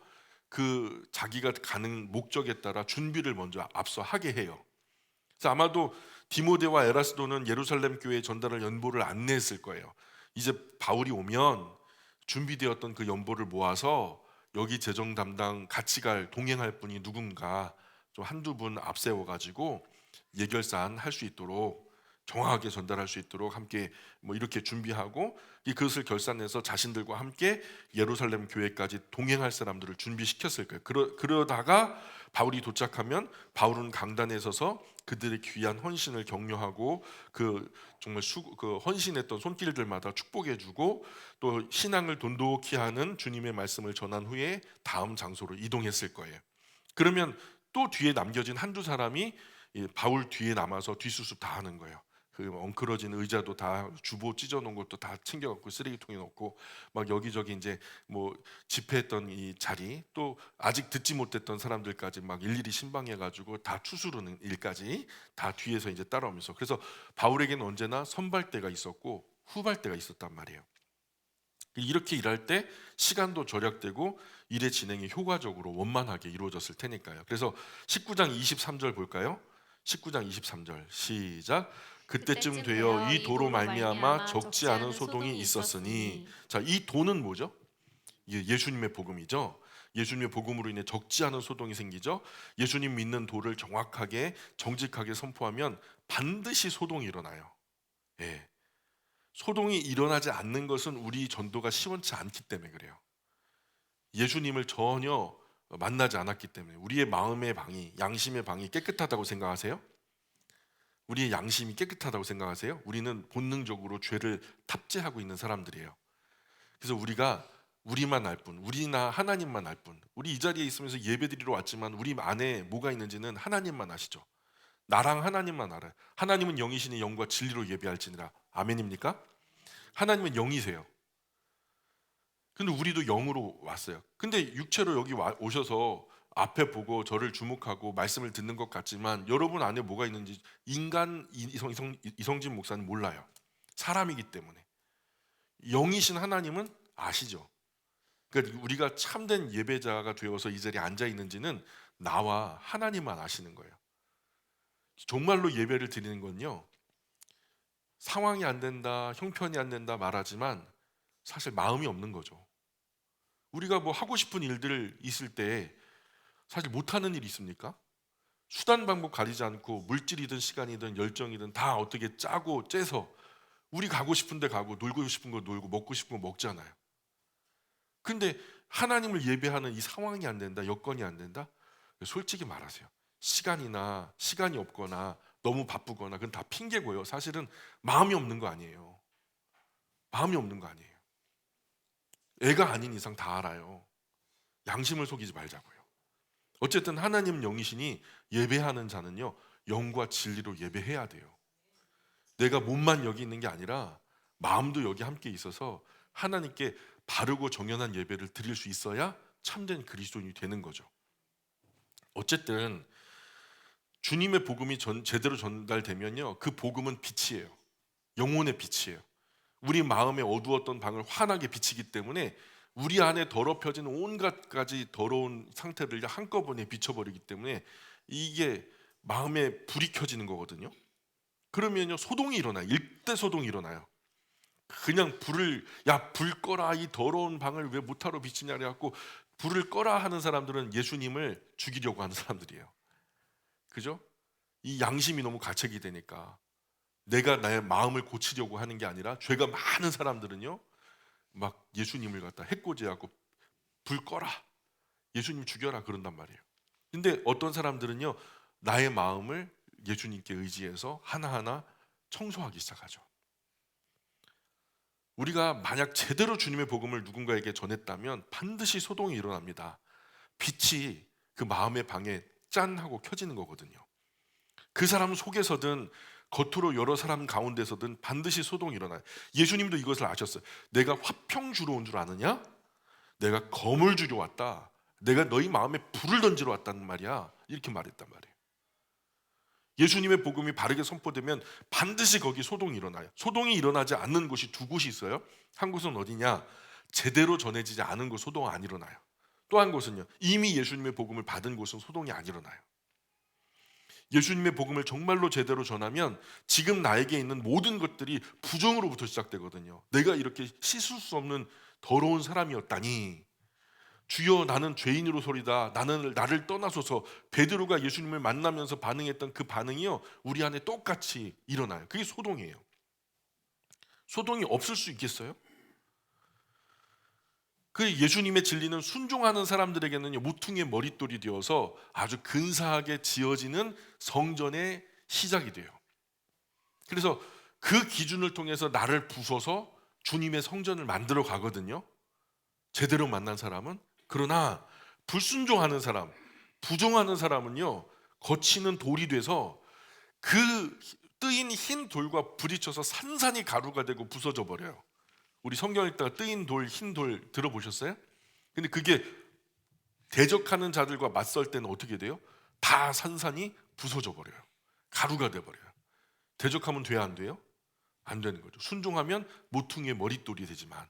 그 자기가 가는 목적에 따라 준비를 먼저 앞서 하게 해요. 그래서 아마도 디모데와 에라스도는 예루살렘 교회에 전달할 연보를 안내했을 거예요. 이제 바울이 오면 준비되었던 그 연보를 모아서 여기 재정 담당 같이 갈 동행할 분이 누군가 좀 한두 분 앞세워 가지고 예결산 할 수 있도록 정확하게 전달할 수 있도록 함께 뭐 이렇게 준비하고 그것을 결산해서 자신들과 함께 예루살렘 교회까지 동행할 사람들을 준비시켰을 거예요. 그러다가 바울이 도착하면 바울은 강단에 서서 그들의 귀한 헌신을 격려하고 그 정말 그 헌신했던 손길들마다 축복해주고 또 신앙을 돈독히 하는 주님의 말씀을 전한 후에 다음 장소로 이동했을 거예요. 그러면 또 뒤에 남겨진 한두 사람이 바울 뒤에 남아서 뒷수습 다 하는 거예요. 그 엉클어진 의자도 다 주보 찢어놓은 것도 다 챙겨갖고 쓰레기통에 넣고 막 여기저기 이제 뭐 집회했던 이 자리 또 아직 듣지 못했던 사람들까지 막 일일이 신방해가지고 다 추스르는 일까지 다 뒤에서 이제 따라오면서 그래서 바울에게는 언제나 선발대가 있었고 후발대가 있었단 말이에요. 이렇게 일할 때 시간도 절약되고 일의 진행이 효과적으로 원만하게 이루어졌을 테니까요. 그래서 19장 23절 볼까요? 19장 23절 시작. 그때쯤 되어 이 도로 말미암아 적지 않은 소동이 있었으니. 자, 이 도는 뭐죠? 예수님의 복음이죠. 예수님의 복음으로 인해 적지 않은 소동이 생기죠. 예수님 믿는 도를 정확하게 정직하게 선포하면 반드시 소동이 일어나요. 예. 소동이 일어나지 않는 것은 우리 전도가 시원치 않기 때문에 그래요. 예수님을 전혀 만나지 않았기 때문에. 우리의 마음의 방이, 양심의 방이 깨끗하다고 생각하세요? 우리의 양심이 깨끗하다고 생각하세요? 우리는 본능적으로 죄를 탑재하고 있는 사람들이에요. 그래서 우리가 우리만 알 뿐, 우리나 하나님만 알 뿐. 우리 이 자리에 있으면서 예배드리러 왔지만 우리 안에 뭐가 있는지는 하나님만 아시죠. 나랑 하나님만 알아요. 하나님은 영이시니 영과 진리로 예배할지니라. 아멘입니까? 하나님은 영이세요. 근데 우리도 영으로 왔어요. 근데 육체로 여기 오셔서 앞에 보고 저를 주목하고 말씀을 듣는 것 같지만 여러분 안에 뭐가 있는지 인간 이성진 목사는 몰라요. 사람이기 때문에. 영이신 하나님은 아시죠. 그러니까 우리가 참된 예배자가 되어서 이 자리에 앉아 있는지는 나와 하나님만 아시는 거예요. 정말로 예배를 드리는 건요, 상황이 안 된다, 형편이 안 된다 말하지만 사실 마음이 없는 거죠. 우리가 뭐 하고 싶은 일들 있을 때 사실 못하는 일이 있습니까? 수단 방법 가리지 않고 물질이든 시간이든 열정이든 다 어떻게 짜고 째서 우리 가고 싶은 데 가고 놀고 싶은 거 놀고 먹고 싶은 거 먹잖아요. 근데 하나님을 예배하는 이 상황이 안 된다, 여건이 안 된다? 솔직히 말하세요. 시간이 없거나 너무 바쁘거나 그건 다 핑계고요. 사실은 마음이 없는 거 아니에요. 마음이 없는 거 아니에요. 애가 아닌 이상 다 알아요. 양심을 속이지 말자고요. 어쨌든 하나님 영이시니 예배하는 자는요, 영과 진리로 예배해야 돼요. 내가 몸만 여기 있는 게 아니라 마음도 여기 함께 있어서 하나님께 바르고 정연한 예배를 드릴 수 있어야 참된 그리스도인이 되는 거죠. 어쨌든 주님의 복음이 제대로 전달되면요, 그 복음은 빛이에요. 영혼의 빛이에요. 우리 마음에 어두웠던 방을 환하게 비치기 때문에 우리 안에 더럽혀진 온갖 가지 더러운 상태를 한꺼번에 비춰버리기 때문에 이게 마음에 불이 켜지는 거거든요. 그러면요, 소동이 일어나요. 일대 소동이 일어나요. 그냥 불을, 야, 불 꺼라, 이 더러운 방을 왜 못하러 비치냐 그래갖고 불을 꺼라 하는 사람들은 예수님을 죽이려고 하는 사람들이에요. 그죠? 이 양심이 너무 가책이 되니까 내가 나의 마음을 고치려고 하는 게 아니라 죄가 많은 사람들은요, 막 예수님을 갖다 해코지하고 불 꺼라, 예수님 죽여라 그런단 말이에요. 근데 어떤 사람들은요, 나의 마음을 예수님께 의지해서 하나하나 청소하기 시작하죠. 우리가 만약 제대로 주님의 복음을 누군가에게 전했다면 반드시 소동이 일어납니다. 빛이 그 마음의 방에 짠 하고 켜지는 거거든요. 그 사람 속에서든 겉으로 여러 사람 가운데서든 반드시 소동이 일어나요. 예수님도 이것을 아셨어요. 내가 화평 주러 온 줄 아느냐? 내가 검을 주러 왔다. 내가 너희 마음에 불을 던지러 왔단 말이야. 이렇게 말했단 말이에요. 예수님의 복음이 바르게 선포되면 반드시 거기 소동이 일어나요. 소동이 일어나지 않는 곳이 두 곳이 있어요. 한 곳은 어디냐? 제대로 전해지지 않은 곳 소동 안 일어나요. 또 한 곳은요, 이미 예수님의 복음을 받은 곳은 소동이 안 일어나요. 예수님의 복음을 정말로 제대로 전하면 지금 나에게 있는 모든 것들이 부정으로부터 시작되거든요. 내가 이렇게 씻을 수 없는 더러운 사람이었다니, 주여 나는 죄인으로 소리다, 나를 떠나소서. 베드로가 예수님을 만나면서 반응했던 그 반응이요, 우리 안에 똑같이 일어나요. 그게 소동이에요. 소동이 없을 수 있겠어요? 그 예수님의 진리는 순종하는 사람들에게는 모퉁이의 머릿돌이 되어서 아주 근사하게 지어지는 성전의 시작이 돼요. 그래서 그 기준을 통해서 나를 부숴서 주님의 성전을 만들어 가거든요, 제대로 만난 사람은. 그러나 불순종하는 사람, 부정하는 사람은요, 거치는 돌이 돼서 그 뜨인 흰 돌과 부딪혀서 산산이 가루가 되고 부서져 버려요. 우리 성경 읽다가 뜨인 돌, 흰 돌 들어보셨어요? 근데 그게 대적하는 자들과 맞설 때는 어떻게 돼요? 다 산산이 부서져 버려요. 가루가 돼 버려요. 대적하면 돼야 안 돼요? 안 되는 거죠. 순종하면 모퉁이의 머릿돌이 되지만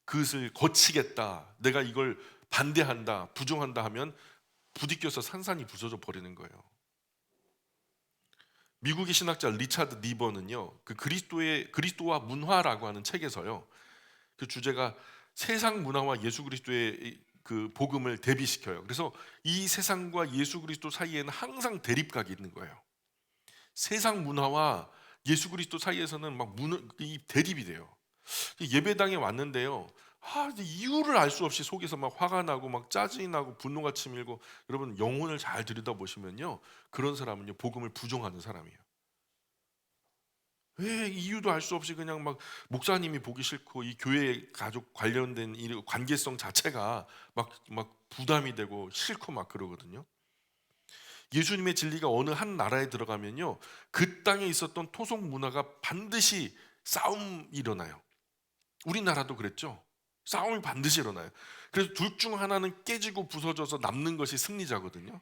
그것을 거치겠다, 내가 이걸 반대한다, 부정한다 하면 부딪혀서 산산이 부서져 버리는 거예요. 미국의 신학자 리차드 니버는요, 그 그리스도와 문화라고 하는 책에서요, 그 주제가 세상 문화와 예수 그리스도의 그 복음을 대비시켜요. 그래서 이 세상과 예수 그리스도 사이에는 항상 대립각이 있는 거예요. 세상 문화와 예수 그리스도 사이에서는 이 대립이 돼요. 예배당에 왔는데요, 이유를 알 수 없이 속에서 막 화가 나고 막 짜증이 나고 분노가 치밀고, 여러분 영혼을 잘 들여다보시면요, 그런 사람은요 복음을 부정하는 사람이에요. 왜 이유도 알 수 없이 그냥 막 목사님이 보기 싫고 이 교회 가족 관련된 이 관계성 자체가 막 부담이 되고 싫고 막 그러거든요. 예수님의 진리가 어느 한 나라에 들어가면요, 그 땅에 있었던 토속 문화가 반드시 싸움이 일어나요. 우리나라도 그랬죠. 싸움이 반드시 일어나요. 그래서 둘 중 하나는 깨지고 부서져서 남는 것이 승리자거든요.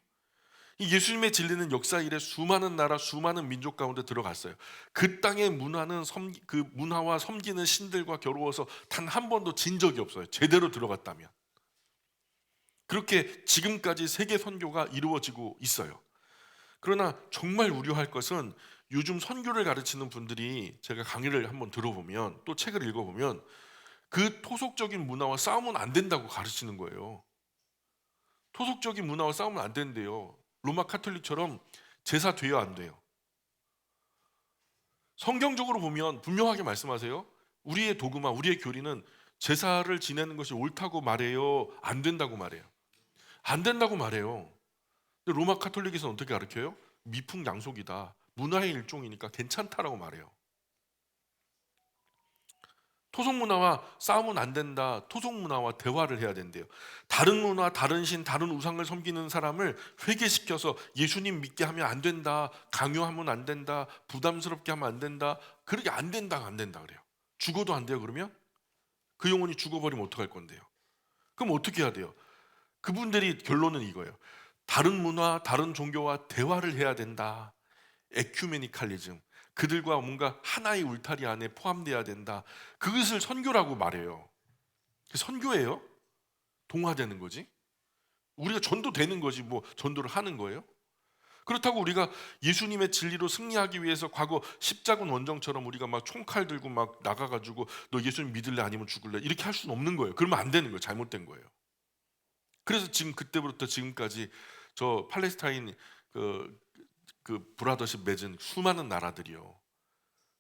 이 예수님의 진리는 역사 이래 수많은 나라, 수많은 민족 가운데 들어갔어요. 그 땅의 문화는 그 문화와 섬기는 신들과 겨루어서 단 한 번도 진 적이 없어요, 제대로 들어갔다면. 그렇게 지금까지 세계 선교가 이루어지고 있어요. 그러나 정말 우려할 것은 요즘 선교를 가르치는 분들이, 제가 강의를 한번 들어보면 또 책을 읽어보면 그 토속적인 문화와 싸우면 안 된다고 가르치는 거예요. 토속적인 문화와 싸우면 안 된대요. 로마 카톨릭처럼 제사 돼요, 안 돼요? 성경적으로 보면 분명하게 말씀하세요. 우리의 도구마, 우리의 교리는 제사를 지내는 것이 옳다고 말해요, 안 된다고 말해요? 안 된다고 말해요. 근데 로마 카톨릭에서는 어떻게 가르쳐요? 미풍양속이다, 문화의 일종이니까 괜찮다라고 말해요. 토속 문화와 싸우면 안 된다, 토속 문화와 대화를 해야 된대요. 다른 문화, 다른 신, 다른 우상을 섬기는 사람을 회개시켜서 예수님 믿게 하면 안 된다, 강요하면 안 된다, 부담스럽게 하면 안 된다, 그렇게 안 된다 그래요. 죽어도 안 돼요. 그러면 그 영혼이 죽어버리면 어떡할 건데요? 그럼 어떻게 해야 돼요? 그분들이 결론은 이거예요. 다른 문화, 다른 종교와 대화를 해야 된다. 에큐메니칼리즘, 그들과 뭔가 하나의 울타리 안에 포함돼야 된다. 그것을 선교라고 말해요. 선교예요? 동화되는 거지? 우리가 전도되는 거지 뭐 전도를 하는 거예요? 그렇다고 우리가 예수님의 진리로 승리하기 위해서 과거 십자군 원정처럼 우리가 막 총칼 들고 막 나가가지고 너 예수님 믿을래 아니면 죽을래 이렇게 할 수는 없는 거예요. 그러면 안 되는 거예요. 잘못된 거예요. 그래서 지금 그때부터 지금까지 저 팔레스타인 그 브라더십 맺은 수많은 나라들이요,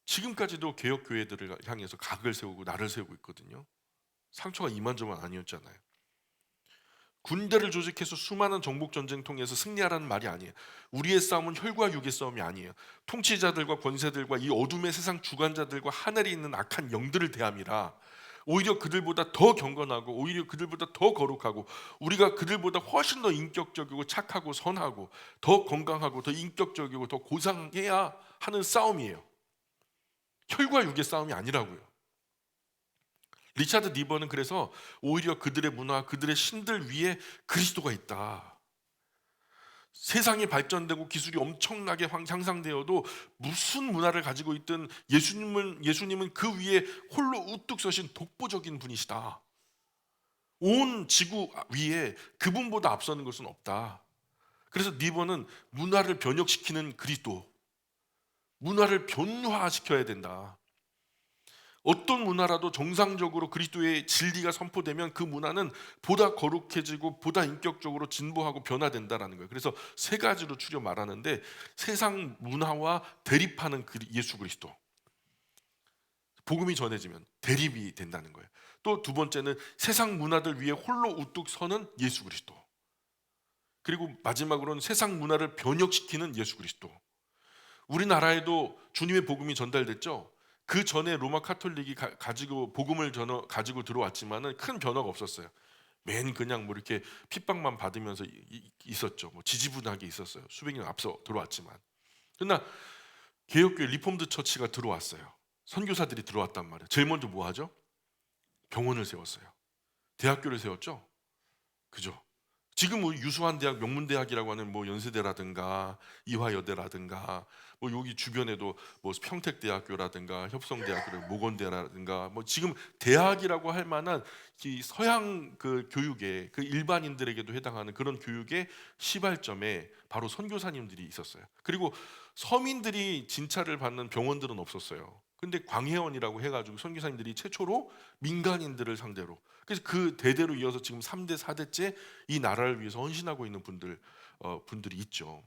지금까지도 개혁 교회들을 향해서 각을 세우고 나를 세우고 있거든요. 상처가 이만저만 아니었잖아요. 군대를 조직해서 수많은 정복 전쟁 통해서 승리하라는 말이 아니에요. 우리의 싸움은 혈과 육의 싸움이 아니에요. 통치자들과 권세들과 이 어둠의 세상 주관자들과 하늘에 있는 악한 영들을 대함이라. 오히려 그들보다 더 경건하고 오히려 그들보다 더 거룩하고 우리가 그들보다 훨씬 더 인격적이고 착하고 선하고 더 건강하고 더 인격적이고 더 고상해야 하는 싸움이에요. 혈과 육의 싸움이 아니라고요. 리차드 니버는 그래서 오히려 그들의 문화, 그들의 신들 위에 그리스도가 있다. 세상이 발전되고 기술이 엄청나게 향상되어도 무슨 문화를 가지고 있든 예수님은 그 위에 홀로 우뚝 서신 독보적인 분이시다. 온 지구 위에 그분보다 앞서는 것은 없다. 그래서 네버는 문화를 변혁시키는 그리스도, 문화를 변화시켜야 된다. 어떤 문화라도 정상적으로 그리스도의 진리가 선포되면 그 문화는 보다 거룩해지고 보다 인격적으로 진보하고 변화된다라는 거예요. 그래서 세 가지로 추려 말하는데, 세상 문화와 대립하는 예수 그리스도, 복음이 전해지면 대립이 된다는 거예요. 또 두 번째는 세상 문화들 위에 홀로 우뚝 서는 예수 그리스도, 그리고 마지막으로는 세상 문화를 변혁시키는 예수 그리스도. 우리나라에도 주님의 복음이 전달됐죠. 그 전에 로마 카톨릭이 가지고 복음을 가지고 들어왔지만은 큰 변화가 없었어요. 맨 그냥 뭐 이렇게 핍박만 받으면서 있었죠. 뭐 지지분하게 있었어요. 수백 년 앞서 들어왔지만. 그러나 개혁교회 리폼드 처치가 들어왔어요. 선교사들이 들어왔단 말이에요. 제일 먼저 뭐 하죠? 병원을 세웠어요. 대학교를 세웠죠. 그죠? 지금 뭐 유수한 대학, 명문대학이라고 하는 뭐 연세대라든가 이화여대라든가 뭐 여기 주변에도 뭐 평택대학교라든가 협성대학교, 모건대라든가 뭐 지금 대학이라고 할 만한 이 서양 그 교육에, 그 일반인들에게도 해당하는 그런 교육의 시발점에 바로 선교사님들이 있었어요. 그리고 서민들이 진찰을 받는 병원들은 없었어요. 근데 광해원이라고 해가지고 선교사님들이 최초로 민간인들을 상대로, 그래서 그 대대로 이어서 지금 3대 4대째 이 나라를 위해서 헌신하고 있는 분들이 있죠.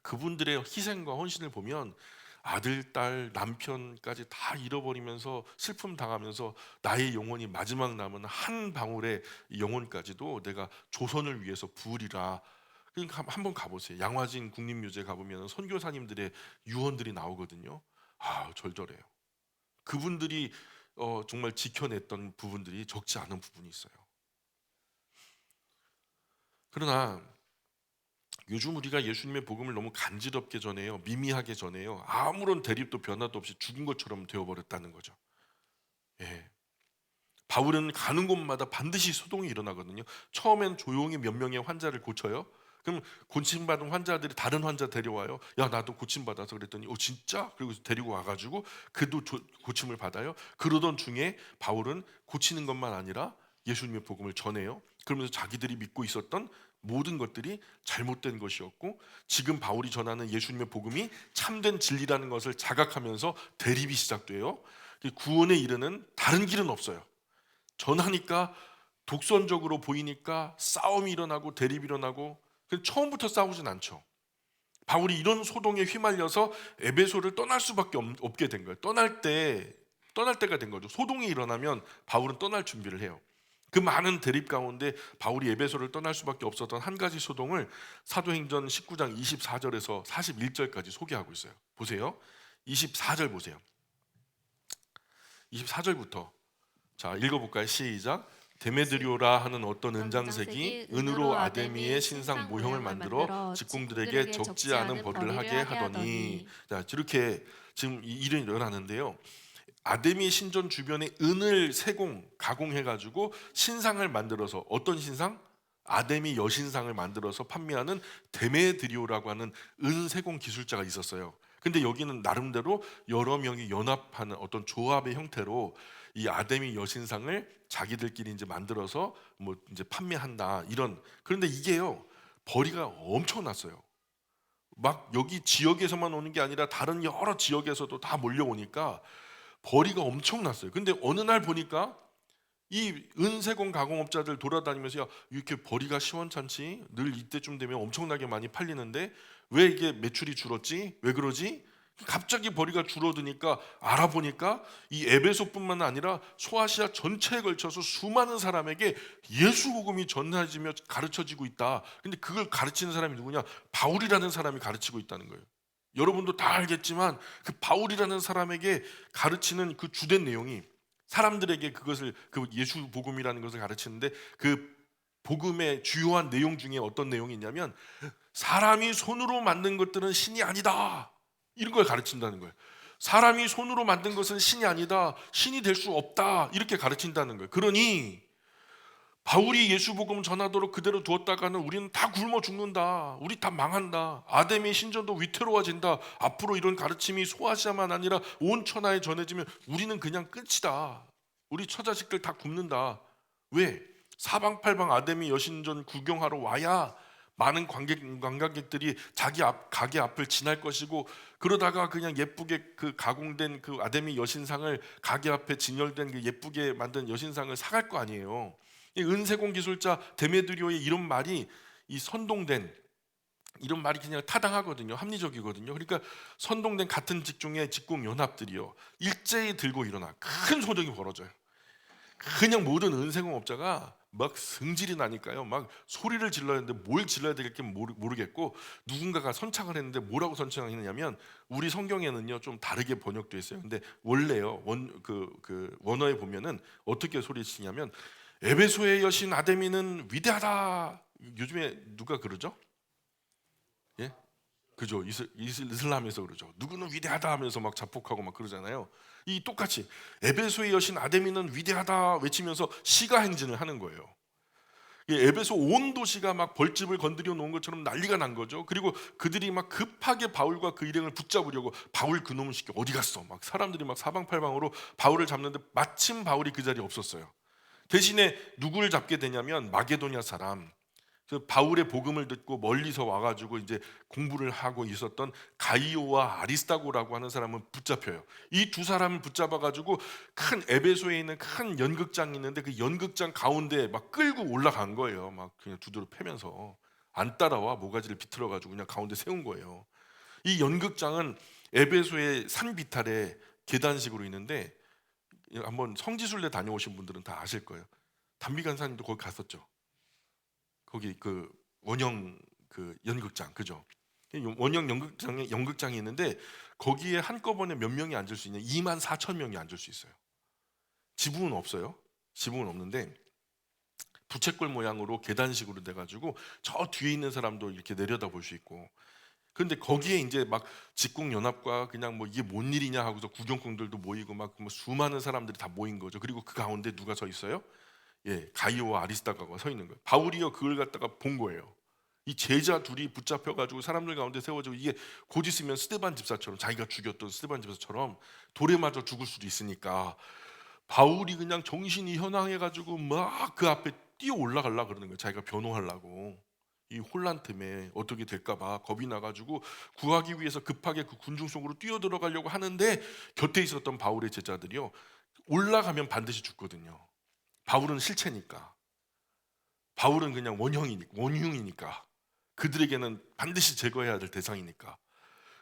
그분들의 희생과 헌신을 보면 아들, 딸, 남편까지 다 잃어버리면서 슬픔 당하면서 나의 영혼이 마지막 남은 한 방울의 영혼까지도 내가 조선을 위해서 부으리라. 그러니까 한번 가보세요. 양화진 국립묘지에 가보면 선교사님들의 유언들이 나오거든요. 아, 절절해요. 그분들이 정말 지켜냈던 부분들이 적지 않은 부분이 있어요. 그러나 요즘 우리가 예수님의 복음을 너무 간지럽게 전해요. 미미하게 전해요. 아무런 대립도 변화도 없이 죽은 것처럼 되어버렸다는 거죠. 예. 바울은 가는 곳마다 반드시 소동이 일어나거든요. 처음엔 조용히 몇 명의 환자를 고쳐요. 그럼 고침받은 환자들이 다른 환자 데려와요. 야, 나도 고침받아서. 그랬더니 진짜? 그리고 데리고 와가지고 그도 고침을 받아요. 그러던 중에 바울은 고치는 것만 아니라 예수님의 복음을 전해요. 그러면서 자기들이 믿고 있었던 모든 것들이 잘못된 것이었고, 지금 바울이 전하는 예수님의 복음이 참된 진리라는 것을 자각하면서 대립이 시작돼요. 구원에 이르는 다른 길은 없어요. 전하니까 독선적으로 보이니까 싸움이 일어나고 대립이 일어나고, 처음부터 싸우진 않죠. 바울이 이런 소동에 휘말려서 에베소를 떠날 수밖에 없게 된 거예요. 떠날 때가 된 거죠. 소동이 일어나면 바울은 떠날 준비를 해요. 그 많은 대립 가운데 바울이 에베소를 떠날 수밖에 없었던 한 가지 소동을 사도행전 19장 24절에서 41절까지 소개하고 있어요. 보세요. 24절 보세요. 24절부터 자, 읽어볼까요? 시작. 데메드리오라 하는 어떤 은장색이 은으로 아데미의 신상 모형을 만들어 직공들에게 적지 않은 벌을 하게 하더니, 자, 이렇게 지금 이 일이 일어나는데요. 아데미 신전 주변에 은을 세공 가공해가지고 신상을 만들어서, 어떤 신상? 아데미 여신상을 만들어서 판매하는 데메드리오라고 하는 은 세공 기술자가 있었어요. 근데 여기는 나름대로 여러 명이 연합하는 어떤 조합의 형태로 이 아데미 여신상을 자기들끼리 이제 만들어서 뭐 이제 판매한다, 이런. 그런데 이게요, 벌이가 엄청났어요. 막 여기 지역에서만 오는 게 아니라 다른 여러 지역에서도 다 몰려오니까 벌이가 엄청났어요. 근데 어느 날 보니까 이 은세공 가공업자들 돌아다니면서, 야, 이렇게 벌이가 시원찮지? 늘 이때쯤 되면 엄청나게 많이 팔리는데 왜 이게 매출이 줄었지? 왜 그러지? 갑자기 벌이가 줄어드니까 알아보니까 이 에베소뿐만 아니라 소아시아 전체에 걸쳐서 수많은 사람에게 예수 복음이 전해지며 가르쳐지고 있다. 근데 그걸 가르치는 사람이 누구냐? 바울이라는 사람이 가르치고 있다는 거예요. 여러분도 다 알겠지만 그 바울이라는 사람에게 가르치는 그 주된 내용이, 사람들에게 그것을, 그 예수 복음이라는 것을 가르치는데 그 복음의 주요한 내용 중에 어떤 내용이 있냐면, 사람이 손으로 만든 것들은 신이 아니다, 이런 걸 가르친다는 거예요. 사람이 손으로 만든 것은 신이 아니다, 신이 될 수 없다, 이렇게 가르친다는 거예요. 그러니 바울이 예수 복음 전하도록 그대로 두었다가는 우리는 다 굶어 죽는다, 우리 다 망한다, 아데미 신전도 위태로워진다, 앞으로 이런 가르침이 소아시아만 아니라 온 천하에 전해지면 우리는 그냥 끝이다, 우리 처자식들 다 굶는다. 왜? 사방팔방 아데미 여신전 구경하러 와야 많은 관광객들이 가게 앞을 지날 것이고, 그러다가 그냥 예쁘게 그 가공된 그 아데미 여신상을 가게 앞에 진열된 그 예쁘게 만든 여신상을 사갈 거 아니에요. 이 은세공 기술자 데메드리오의 이런 말이, 이 선동된 이런 말이 그냥 타당하거든요. 합리적이거든요. 그러니까 선동된 같은 직종의 직공 연합들이요, 일제히 들고 일어나 큰 소동이 벌어져요. 그냥 모든 은세공업자가 막 승질이 나니까요, 막 소리를 질러야 하는데 뭘 질러야 될지 모르겠고, 누군가가 선창을 했는데 뭐라고 선창했냐면, 우리 성경에는요 좀 다르게 번역되어 있어요. 근데 원래요 원어에 보면은 어떻게 소리치냐면, 에베소의 여신 아데미는 위대하다. 요즘에 누가 그러죠? 예? 그죠? 이슬람에서 그러죠. 누구는 위대하다 하면서 막 자폭하고 막 그러잖아요. 이 똑같이 에베소의 여신 아데미는 위대하다 외치면서 시가 행진을 하는 거예요. 이 에베소 온 도시가 막 벌집을 건드려 놓은 것처럼 난리가 난 거죠. 그리고 그들이 막 급하게 바울과 그 일행을 붙잡으려고, 바울 그놈의 새끼 어디 갔어? 막 사람들이 막 사방팔방으로 바울을 잡는데 마침 바울이 그 자리에 없었어요. 대신에 누구를 잡게 되냐면 마게도냐 사람, 그 바울의 복음을 듣고 멀리서 와가지고 이제 공부를 하고 있었던 가이오와 아리스타고라고 하는 사람은 붙잡혀요. 이 두 사람을 붙잡아가지고 큰 에베소에 있는 큰 연극장이 있는데, 그 연극장 가운데 막 끌고 올라간 거예요. 막 그냥 두드러 패면서, 안 따라와 모가지를 비틀어가지고 그냥 가운데 세운 거예요. 이 연극장은 에베소의 산 비탈에 계단식으로 있는데, 한번 성지순례 다녀오신 분들은 다 아실 거예요. 단비간사님도 거기 갔었죠. 거기 그 원형 그 연극장, 그죠? 원형 연극장이 있는데, 거기에 한꺼번에 몇 명이 앉을 수 있냐? 24,000명이 앉을 수 있어요. 지붕은 없어요. 지붕은 없는데 부채꼴 모양으로 계단식으로 돼가지고 저 뒤에 있는 사람도 이렇게 내려다 볼 수 있고. 근데 거기에 이제 막 직공연합과 그냥 뭐 이게 뭔 일이냐 하고서 구경꾼들도 모이고 막 뭐 수많은 사람들이 다 모인 거죠. 그리고 그 가운데 누가 서 있어요? 예, 가이오와 아리스타가가 서 있는 거예요. 바울이요 그걸 갖다가 본 거예요. 이 제자 둘이 붙잡혀가지고 사람들 가운데 세워지고, 이게 곧 있으면 스데반 집사처럼, 자기가 죽였던 스데반 집사처럼 돌에 맞아 죽을 수도 있으니까, 바울이 그냥 정신이 현황해가지고 막 그 앞에 뛰어 올라가려고 그러는 거예요. 자기가 변호하려고. 이 혼란 틈에 어떻게 될까봐 겁이 나가지고 구하기 위해서 급하게 그 군중 속으로 뛰어 들어가려고 하는데, 곁에 있었던 바울의 제자들이요, 올라가면 반드시 죽거든요. 바울은 실체니까, 바울은 그냥 원흉이니까, 그들에게는 반드시 제거해야 될 대상이니까.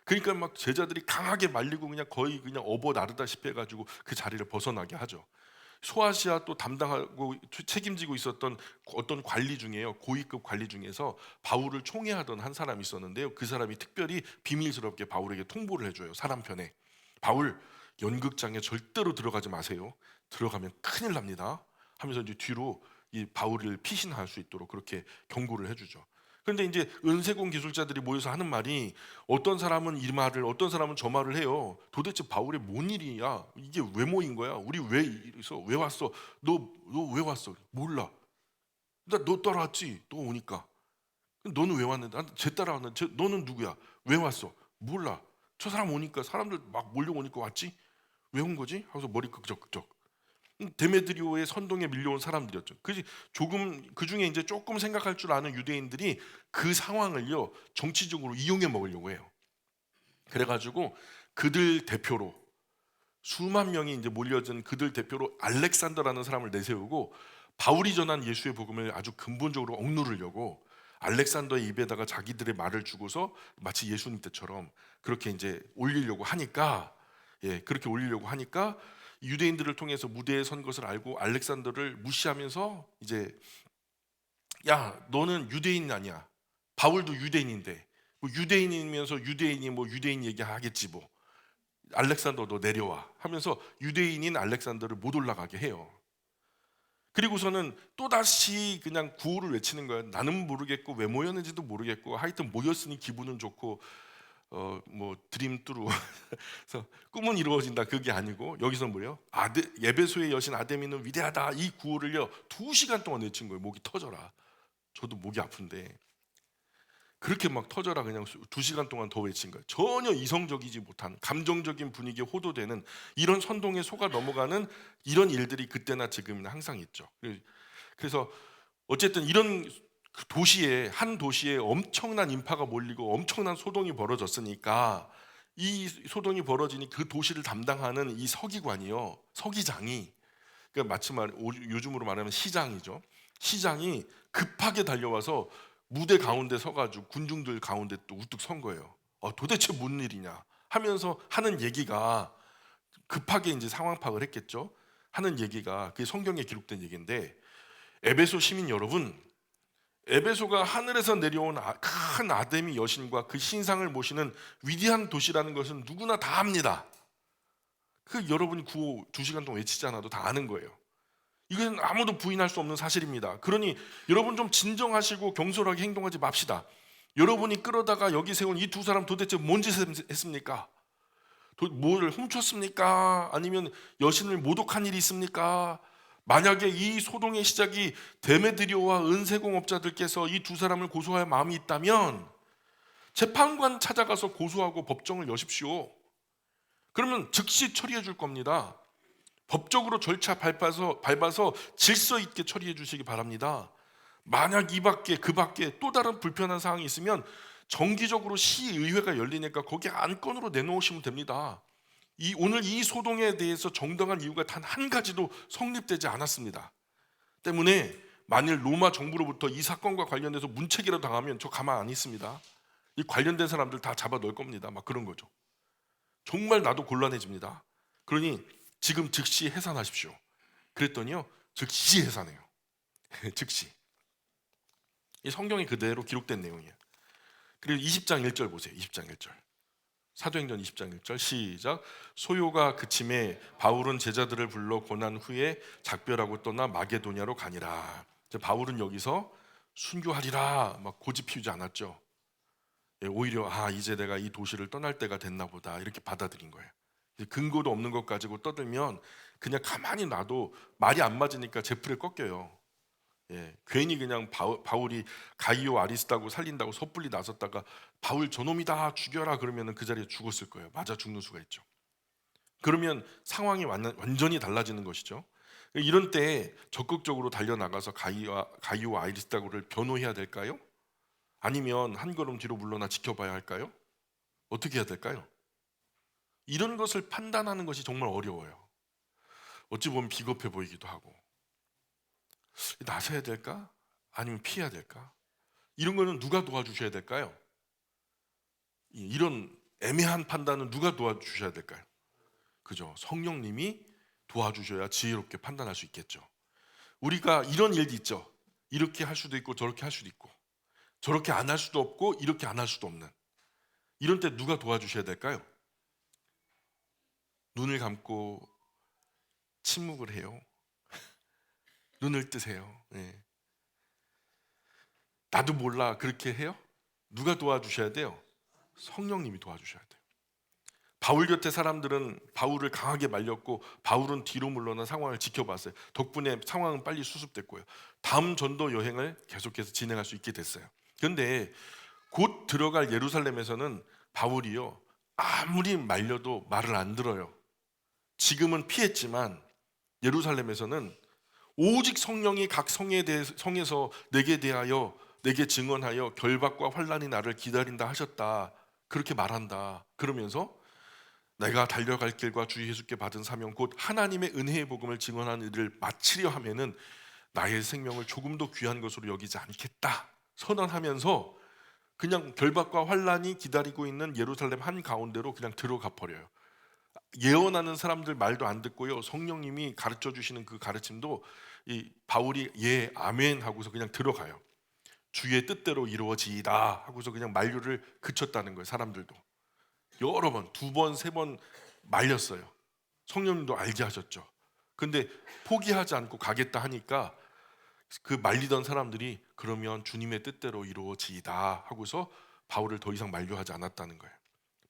그러니까 막 제자들이 강하게 말리고 그냥 거의 그냥 업어 나르다시피 해가지고 그 자리를 벗어나게 하죠. 소아시아 또 담당하고 책임지고 있었던 어떤 관리 중에요, 고위급 관리 중에서 바울을 총애하던 한 사람이 있었는데요, 그 사람이 특별히 비밀스럽게 바울에게 통보를 해줘요. 사람 편에, 바울 연극장에 절대로 들어가지 마세요. 들어가면 큰일 납니다 하면서 이제 뒤로 이 바울을 피신할 수 있도록 그렇게 경고를 해주죠. 그런데 이제 은세공 기술자들이 모여서 하는 말이, 어떤 사람은 이 말을, 어떤 사람은 저 말을 해요. 도대체 바울의 뭔 일이야? 이게 왜 모인 거야? 우리 왜 이래서 왜 왔어? 너 왜 왔어? 몰라. 나 너 따라왔지. 너 오니까. 너는 왜 왔는데? 쟤 따라왔는데. 너는 누구야? 왜 왔어? 몰라. 저 사람 오니까, 사람들 막 몰려오니까 왔지. 왜 온 거지? 하고서 머리 끄적끄적. 데메드리오의 선동에 밀려온 사람들이었죠. 조금 그 중에 이제 조금 생각할 줄 아는 유대인들이 그 상황을요 정치적으로 이용해 먹으려고 해요. 그래가지고 그들 대표로 수만 명이 이제 몰려든 그들 대표로 알렉산더라는 사람을 내세우고, 바울이 전한 예수의 복음을 아주 근본적으로 억누르려고 알렉산더의 입에다가 자기들의 말을 주고서 마치 예수님 때처럼 그렇게 이제 올리려고 하니까, 그렇게 올리려고 하니까 유대인들을 통해서 무대에 선 것을 알고 알렉산더를 무시하면서, 이제 야 너는 유대인 아니야, 바울도 유대인인데, 뭐 유대인이면서 유대인이 뭐 유대인 얘기하겠지, 뭐 알렉산더 너 내려와 하면서 유대인인 알렉산더를 못 올라가게 해요. 그리고서는 또다시 그냥 구호를 외치는 거예요. 나는 모르겠고 왜 모였는지도 모르겠고, 하여튼 모였으니 기분은 좋고, 뭐 드림 뚜루 그래서 꿈은 이루어진다, 그게 아니고 여기서 뭐예요? 에베소의 여신 아데미는 위대하다, 이 구호를요 2시간 동안 외친 거예요. 목이 터져라. 저도 목이 아픈데 그렇게 막 터져라 그냥 2시간 동안 더 외친 거예요. 전혀 이성적이지 못한 감정적인 분위기에 호도되는 이런 선동에 속아 넘어가는 이런 일들이 그때나 지금이나 항상 있죠. 그래서 어쨌든 이런 그 도시에 한 도시에 엄청난 인파가 몰리고 엄청난 소동이 벌어졌으니까 이 소동이 벌어지니 그 도시를 담당하는 이 서기관이요, 서기장이 그러니까 마치 요즘으로 말하면 시장이죠. 시장이 급하게 달려와서 무대 가운데 서가지고 군중들 가운데 또 우뚝 선 거예요. 도대체 뭔 일이냐 하면서 하는 얘기가 급하게 이제 상황 파악을 했겠죠. 하는 얘기가 그게 성경에 기록된 얘기인데 에베소 시민 여러분, 에베소가 하늘에서 내려온 큰 아데미 여신과 그 신상을 모시는 위대한 도시라는 것은 누구나 다 압니다. 그 여러분이 구호 2시간 동안 외치지 않아도 다 아는 거예요. 이건 아무도 부인할 수 없는 사실입니다. 그러니 여러분 좀 진정하시고 경솔하게 행동하지 맙시다. 여러분이 끌어다가 여기 세운 이 두 사람 도대체 뭔 짓을 했습니까? 뭘 훔쳤습니까? 아니면 여신을 모독한 일이 있습니까? 만약에 이 소동의 시작이 데메드리오와 은세공업자들께서 이 두 사람을 고소할 마음이 있다면 재판관 찾아가서 고소하고 법정을 여십시오. 그러면 즉시 처리해 줄 겁니다. 법적으로 절차 밟아서 질서 있게 처리해 주시기 바랍니다. 만약 이 밖에 그 밖에 또 다른 불편한 사항이 있으면 정기적으로 시의회가 열리니까 거기 안건으로 내놓으시면 됩니다. 오늘 이 소동에 대해서 정당한 이유가 단 한 가지도 성립되지 않았습니다. 때문에 만일 로마 정부로부터 이 사건과 관련해서 문책이라도 당하면 저 가만 안 있습니다. 이 관련된 사람들 다 잡아 넣을 겁니다. 막 그런 거죠. 정말 나도 곤란해집니다. 그러니 지금 즉시 해산하십시오. 그랬더니요, 즉시 해산해요. 즉시. 이 성경에 그대로 기록된 내용이에요. 그리고 20장 1절 보세요. 20장 1절. 사도행전 20장 1절 시작. 소요가 그침에 바울은 제자들을 불러 고난 후에 작별하고 떠나 마게도냐로 가니라. 바울은 여기서 순교하리라 막 고집 피우지 않았죠. 오히려 이제 내가 이 도시를 떠날 때가 됐나 보다 이렇게 받아들인 거예요. 근거도 없는 것 가지고 떠들면 그냥 가만히 놔도 말이 안 맞으니까 제풀에 꺾여요. 괜히 그냥 바울이 가이오 아리스다고 살린다고 섣불리 나섰다가 바울 저놈이다 죽여라 그러면 그 자리에 죽었을 거예요. 맞아 죽는 수가 있죠. 그러면 상황이 완전히 달라지는 것이죠. 이런 때 적극적으로 달려나가서 가이오 아리스다고를 변호해야 될까요? 아니면 한 걸음 뒤로 물러나 지켜봐야 할까요? 어떻게 해야 될까요? 이런 것을 판단하는 것이 정말 어려워요. 어찌 보면 비겁해 보이기도 하고 나서야 될까? 아니면 피해야 될까? 이런 거는 누가 도와주셔야 될까요? 이런 애매한 판단은 누가 도와주셔야 될까요? 그죠? 성령님이 도와주셔야 지혜롭게 판단할 수 있겠죠. 우리가 이런 일도 있죠. 이렇게 할 수도 있고 저렇게 할 수도 있고 저렇게 안 할 수도 없고 이렇게 안 할 수도 없는 이런 때 누가 도와주셔야 될까요? 눈을 감고 침묵을 해요. 눈을 뜨세요. 나도 몰라 그렇게 해요? 누가 도와주셔야 돼요? 성령님이 도와주셔야 돼요. 바울 곁에 사람들은 바울을 강하게 말렸고 바울은 뒤로 물러나 상황을 지켜봤어요. 덕분에 상황은 빨리 수습됐고요. 다음 전도 여행을 계속해서 진행할 수 있게 됐어요. 그런데 곧 들어갈 예루살렘에서는 바울이요 아무리 말려도 말을 안 들어요. 지금은 피했지만 예루살렘에서는 오직 성령이 각 성에서 내게 대하여 내게 증언하여 결박과 환난이 나를 기다린다 하셨다. 그렇게 말한다. 그러면서 내가 달려갈 길과 주 예수께 받은 사명 곧 하나님의 은혜의 복음을 증언하는 일을 마치려 하면은 나의 생명을 조금도 귀한 것으로 여기지 않겠다 선언하면서 그냥 결박과 환난이 기다리고 있는 예루살렘 한 가운데로 그냥 들어가 버려요. 예언하는 사람들 말도 안 듣고요. 성령님이 가르쳐 주시는 그 가르침도 이 바울이 예 아멘 하고서 그냥 들어가요. 주의 뜻대로 이루어지이다 하고서 그냥 만류를 그쳤다는 거예요. 사람들도 여러 번, 2번, 3번 말렸어요. 성령님도 알게 하셨죠. 근데 포기하지 않고 가겠다 하니까 그 말리던 사람들이 그러면 주님의 뜻대로 이루어지이다 하고서 바울을 더 이상 만류하지 않았다는 거예요.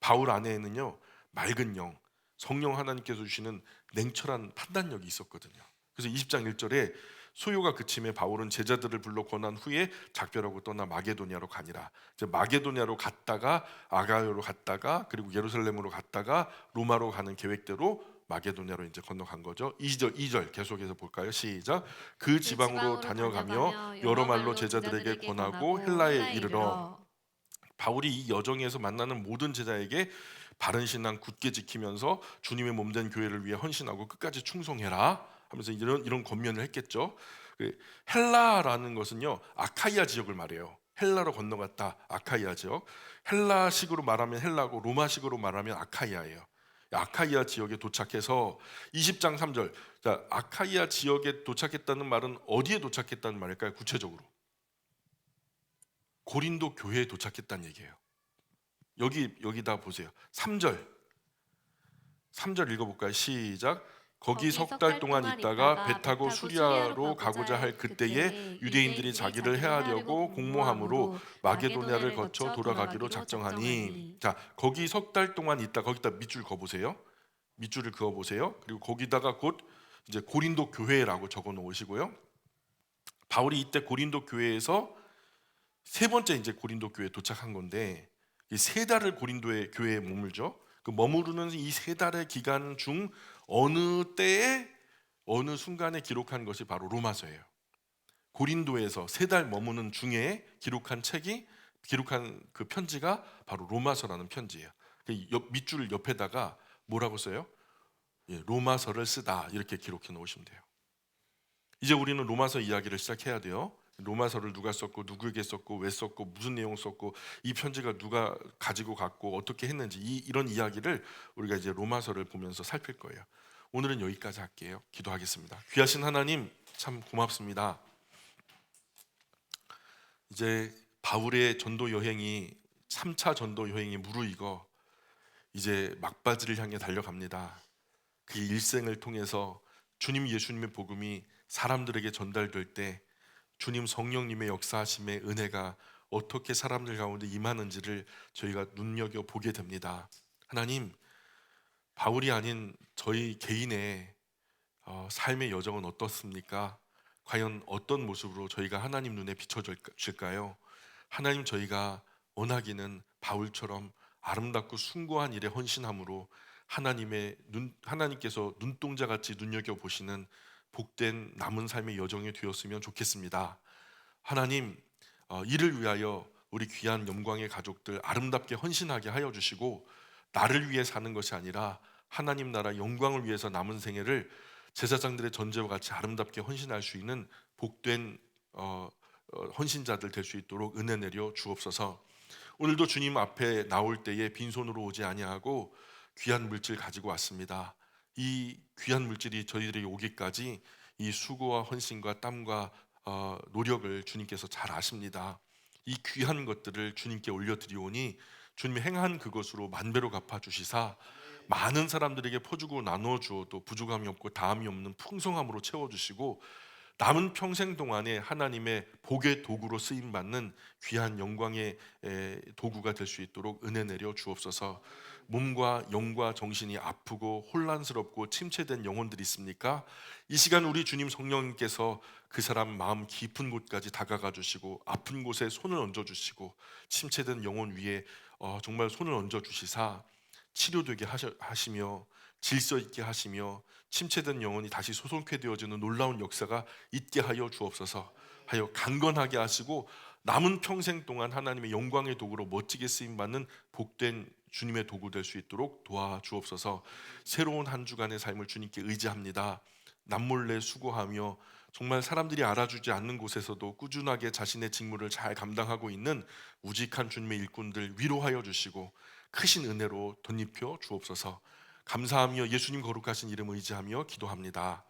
바울 안에는요 맑은 영, 성령 하나님께서 주시는 냉철한 판단력이 있었거든요. 그래서 20장 1절에 소요가 그침에 바울은 제자들을 불러 권한 후에 작별하고 떠나 마게도냐로 가니라. 이제 마게도냐로 갔다가 아가야로 갔다가 그리고 예루살렘으로 갔다가 로마로 가는 계획대로 마게도냐로 이제 건너간 거죠. 2절 계속해서 볼까요? 시작. 그 지방으로 다녀가며 여러 말로 제자들에게 권하고 헬라에 이르러. 바울이 이 여정에서 만나는 모든 제자에게 바른 신앙 굳게 지키면서 주님의 몸된 교회를 위해 헌신하고 끝까지 충성해라 하면서 이런 권면을 했겠죠. 헬라라는 것은요, 아카이아 지역을 말해요. 헬라로 건너갔다, 아카이아 지역. 헬라식으로 말하면 헬라고 로마식으로 말하면 아카이아예요. 아카이아 지역에 도착해서 20장 3절. 자, 아카이아 지역에 도착했다는 말은 어디에 도착했다는 말일까요? 구체적으로 고린도 교회에 도착했다는 얘기예요. 여기다 보세요. 3절 읽어볼까요? 시작. 거기 석 달 동안 있다가 배 타고 수리아로 가고자 할 그때에 유대인들이 자기를 해하려고 공모함으로 마게도냐를 거쳐 돌아가기로 작정하니. 자, 거기 석 달 동안 있다. 거기다 밑줄 그어보세요. 밑줄을 그어보세요. 그리고 거기다가 곧 이제 고린도 교회라고 적어 놓으시고요. 바울이 이때 고린도 교회에서 세 번째 이제 고린도 교회에 도착한 건데, 이 세 달을 고린도의 교회에 머물죠. 그 머무르는 이 세 달의 기간 중 어느 때에 어느 순간에 기록한 것이 바로 로마서예요. 고린도에서 세 달 머무는 중에 기록한 그 편지가 바로 로마서라는 편지예요. 밑줄 옆에다가 뭐라고 써요? 로마서를 쓰다 이렇게 기록해 놓으시면 돼요. 이제 우리는 로마서 이야기를 시작해야 돼요. 로마서를 누가 썼고 누구에게 썼고 왜 썼고 무슨 내용 썼고 이 편지가 누가 가지고 갔고 어떻게 했는지 이런 이야기를 우리가 이제 로마서를 보면서 살필 거예요. 오늘은 여기까지 할게요. 기도하겠습니다. 귀하신 하나님, 참 고맙습니다. 이제 바울의 전도 여행이 3차 전도 여행이 무르익어 이제 막바지를 향해 달려갑니다. 그 일생을 통해서 주님 예수님의 복음이 사람들에게 전달될 때 주님 성령님의 역사하심의 은혜가 어떻게 사람들 가운데 임하는지를 저희가 눈여겨보게 됩니다. 하나님, 바울이 아닌 저희 개인의 삶의 여정은 어떻습니까? 과연 어떤 모습으로 저희가 하나님 눈에 비춰질까요? 하나님, 저희가 원하기는 바울처럼 아름답고 숭고한 일에 헌신함으로 하나님께서 눈동자같이 눈여겨보시는 복된 남은 삶의 여정이 되었으면 좋겠습니다. 하나님, 이를 위하여 우리 귀한 영광의 가족들 아름답게 헌신하게 하여 주시고, 나를 위해 사는 것이 아니라 하나님 나라 영광을 위해서 남은 생애를 제사장들의 전제와 같이 아름답게 헌신할 수 있는 복된 헌신자들 될 수 있도록 은혜 내려 주옵소서. 오늘도 주님 앞에 나올 때에 빈손으로 오지 아니하고 귀한 물질 가지고 왔습니다. 이 귀한 물질이 저희들에게 오기까지 이 수고와 헌신과 땀과 노력을 주님께서 잘 아십니다. 이 귀한 것들을 주님께 올려드리오니 주님이 행한 그것으로 만배로 갚아주시사 많은 사람들에게 퍼주고 나누어 주어도 부족함이 없고 다함이 없는 풍성함으로 채워주시고 남은 평생 동안에 하나님의 복의 도구로 쓰임받는 귀한 영광의 도구가 될 수 있도록 은혜 내려 주옵소서. 몸과 영과 정신이 아프고 혼란스럽고 침체된 영혼들이 있습니까? 이 시간 우리 주님 성령님께서 그 사람 마음 깊은 곳까지 다가가 주시고 아픈 곳에 손을 얹어 주시고 침체된 영혼 위에 정말 손을 얹어 주시사 치료되게 하시며 질서 있게 하시며 침체된 영혼이 다시 소송케 되어지는 놀라운 역사가 있게 하여 주옵소서. 하여 강건하게 하시고 남은 평생 동안 하나님의 영광의 도구로 멋지게 쓰임받는 복된 주님의 도구 될 수 있도록 도와주옵소서. 새로운 한 주간의 삶을 주님께 의지합니다. 남몰래 수고하며 정말 사람들이 알아주지 않는 곳에서도 꾸준하게 자신의 직무를 잘 감당하고 있는 우직한 주님의 일꾼들 위로하여 주시고 크신 은혜로 덧입혀 주옵소서. 감사하며 예수님 거룩하신 이름 의지하며 기도합니다.